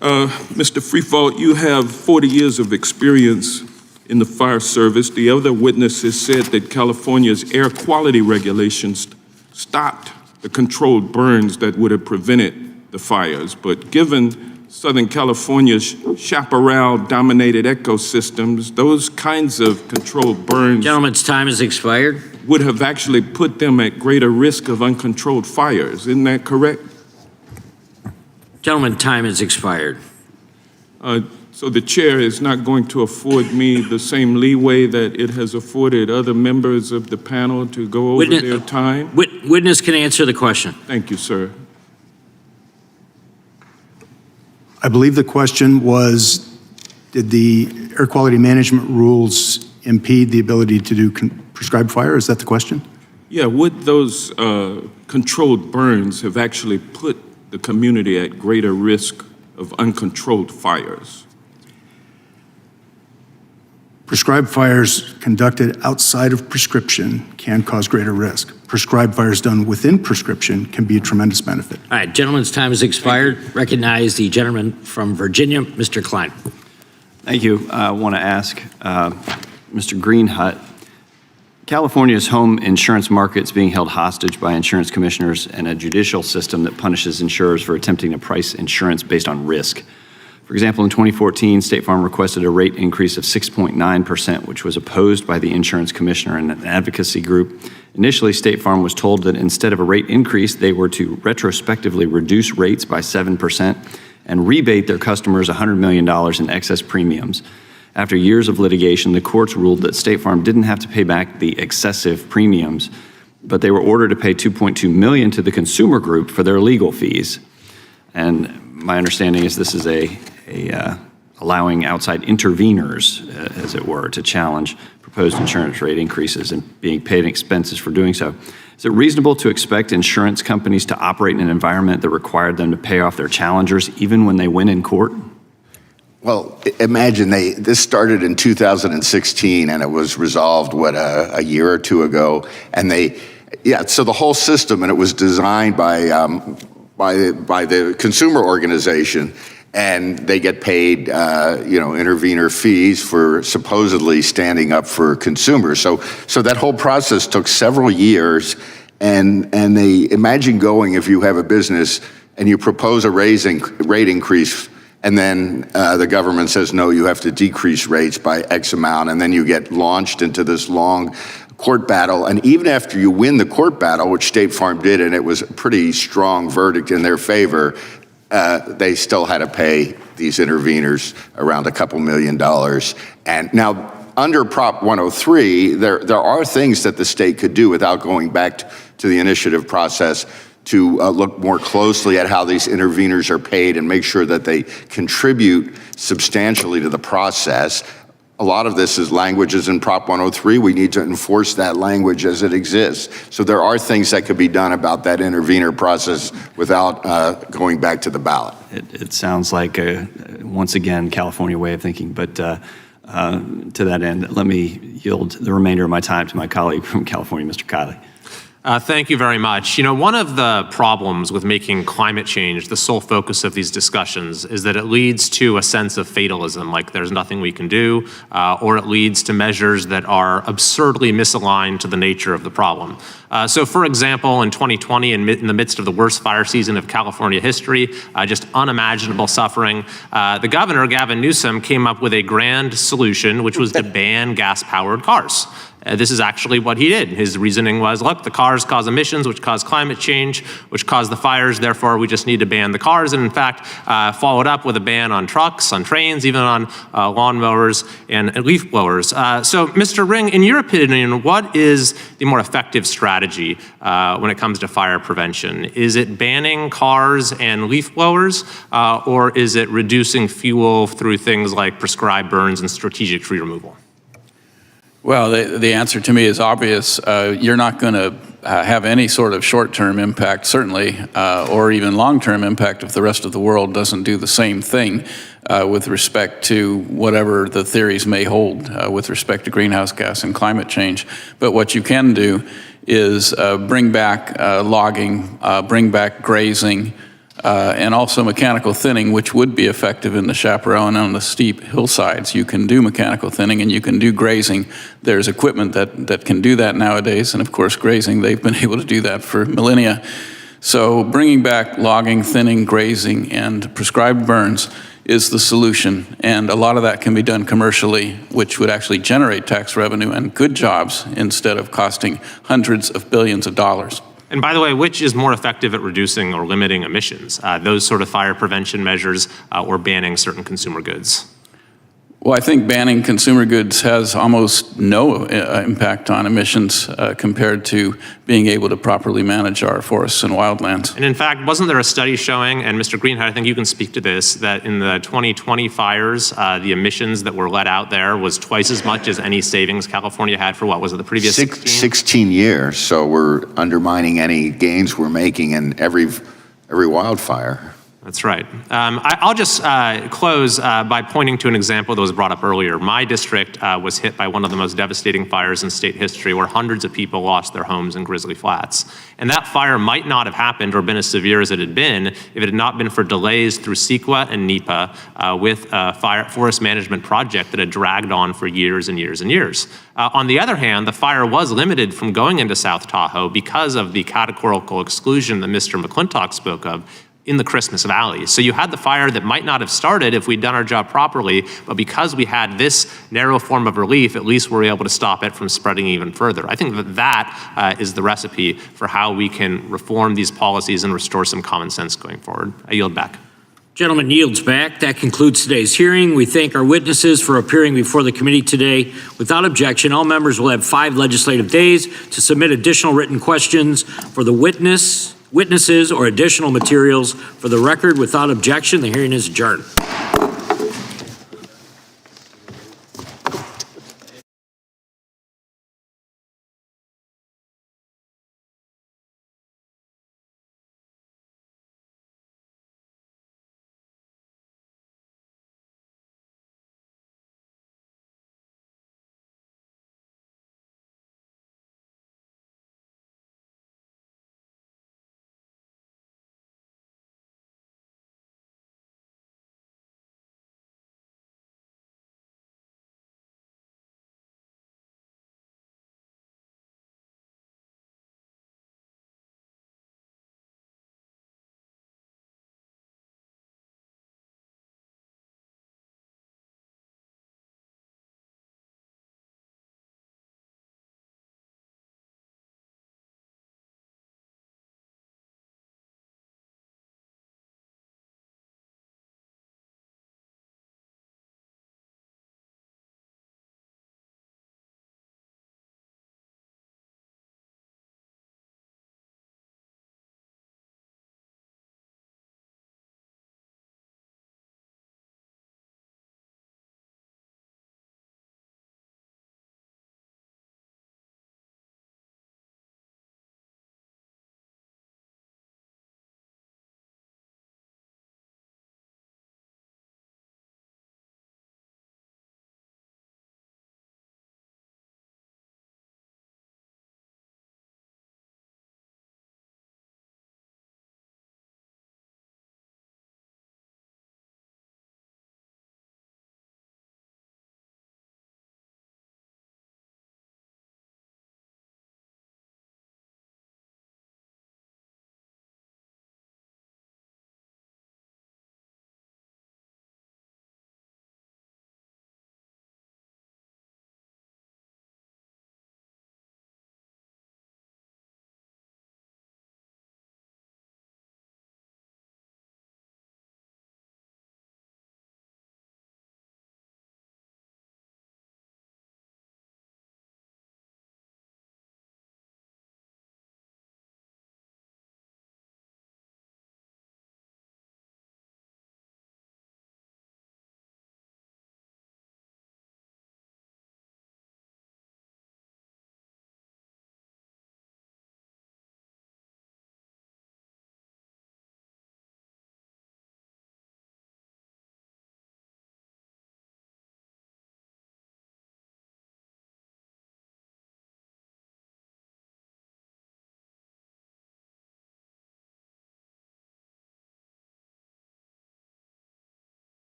Mr. Freevault, you have 40 years of experience in the fire service. The other witnesses said that California's air quality regulations stopped the controlled burns that would have prevented the fires. But given Southern California's chaparral-dominated ecosystems, those kinds of controlled burns— Gentleman's time has expired. —would have actually put them at greater risk of uncontrolled fires. Isn't that correct? Gentleman, time has expired. So the chair is not going to afford me the same leeway that it has afforded other members of the panel to go over their time? Witness can answer the question. Thank you, sir. I believe the question was, did the air quality management rules impede the ability to do prescribed fire? Is that the question? Yeah, would those controlled burns have actually put the community at greater risk of uncontrolled fires? Prescribed fires conducted outside of prescription can cause greater risk. Prescribed fires done within prescription can be a tremendous benefit. All right, gentleman's time has expired. Recognize the gentleman from Virginia, Mr. Klein. Thank you. I want to ask Mr. Greenhut, California's home insurance market is being held hostage by insurance commissioners and a judicial system that punishes insurers for attempting to price insurance based on risk. For example, in 2014, State Farm requested a rate increase of 6.9%, which was opposed by the insurance commissioner and an advocacy group. Initially, State Farm was told that instead of a rate increase, they were to retrospectively reduce rates by 7% and rebate their customers $100 million in excess premiums. After years of litigation, the courts ruled that State Farm didn't have to pay back the excessive premiums, but they were ordered to pay $2.2 million to the consumer group for their legal fees. And my understanding is this is a allowing outside interveners, as it were, to challenge proposed insurance rate increases and being paid expenses for doing so. Is it reasonable to expect insurance companies to operate in an environment that required them to pay off their challengers even when they win in court? Well, imagine this started in 2016 and it was resolved, a year or two ago. And so the whole system, and it was designed by the consumer organization, and they get paid, intervener fees for supposedly standing up for consumers. So that whole process took several years, and they imagine going, if you have a business and you propose a rate increase, and then the government says, no, you have to decrease rates by X amount, and then you get launched into this long court battle. And even after you win the court battle, which State Farm did, and it was a pretty strong verdict in their favor, they still had to pay these interveners around a couple $1 million. And now, under Prop 103, there are things that the state could do without going back to the initiative process to look more closely at how these interveners are paid and make sure that they contribute substantially to the process. A lot of this is languages in Prop 103. We need to enforce that language as it exists. So there are things that could be done about that intervener process without going back to the ballot. It sounds like, once again, California way of thinking. But to that end, let me yield the remainder of my time to my colleague from California, Mr. Kiley. Thank you very much. One of the problems with making climate change the sole focus of these discussions is that it leads to a sense of fatalism, like there's nothing we can do, or it leads to measures that are absurdly misaligned to the nature of the problem. So for example, in 2020, in the midst of the worst fire season of California history, just unimaginable suffering, the governor, Gavin Newsom, came up with a grand solution, which was to ban gas-powered cars. This is actually what he did. His reasoning was, look, the cars cause emissions, which cause climate change, which cause the fires, therefore we just need to ban the cars, and in fact, followed up with a ban on trucks, on trains, even on lawnmowers and leaf blowers. So, Mr. Ring, in your opinion, what is the more effective strategy when it comes to fire prevention? Is it banning cars and leaf blowers, or is it reducing fuel through things like prescribed burns and strategic tree removal? Well, the answer to me is obvious. You're not going to have any sort of short-term impact, certainly, or even long-term impact if the rest of the world doesn't do the same thing with respect to whatever the theories may hold with respect to greenhouse gas and climate change. But what you can do is bring back logging, bring back grazing, and also mechanical thinning, which would be effective in the chaparral on the steep hillsides. You can do mechanical thinning and you can do grazing. There's equipment that can do that nowadays, and of course grazing, they've been able to do that for millennia. So bringing back logging, thinning, grazing, and prescribed burns is the solution, and a lot of that can be done commercially, which would actually generate tax revenue and good jobs instead of costing hundreds of billions of dollars. And by the way, which is more effective at reducing or limiting emissions? Those sort of fire prevention measures or banning certain consumer goods? Well, I think banning consumer goods has almost no impact on emissions compared to being able to properly manage our forests and wildlands. And in fact, wasn't there a study showing, and Mr. Greenhut, I think you can speak to this, that in the 2020 fires, the emissions that were let out there was twice as much as any savings California had for, what was it, the previous 16 years, so we're undermining any gains we're making in every wildfire. That's right. I'll just close by pointing to an example that was brought up earlier. My district was hit by one of the most devastating fires in state history, where hundreds of people lost their homes in Grizzly Flats. And that fire might not have happened or been as severe as it had been if it had not been for delays through CEQA and NEPA with a forest management project that had dragged on for years and years and years. On the other hand, the fire was limited from going into South Tahoe because of the categorical exclusion that Mr. McClintock spoke of in the Christmas Valley. So you had the fire that might not have started if we'd done our job properly, but because we had this narrow form of relief, at least we're able to stop it from spreading even further. I think that is the recipe for how we can reform these policies and restore some common sense going forward. I yield back. Gentleman yields back. That concludes today's hearing. We thank our witnesses for appearing before the committee today. Without objection, all members will have 5 legislative days to submit additional written questions for the witnesses or additional materials. For the record, without objection, the hearing is adjourned.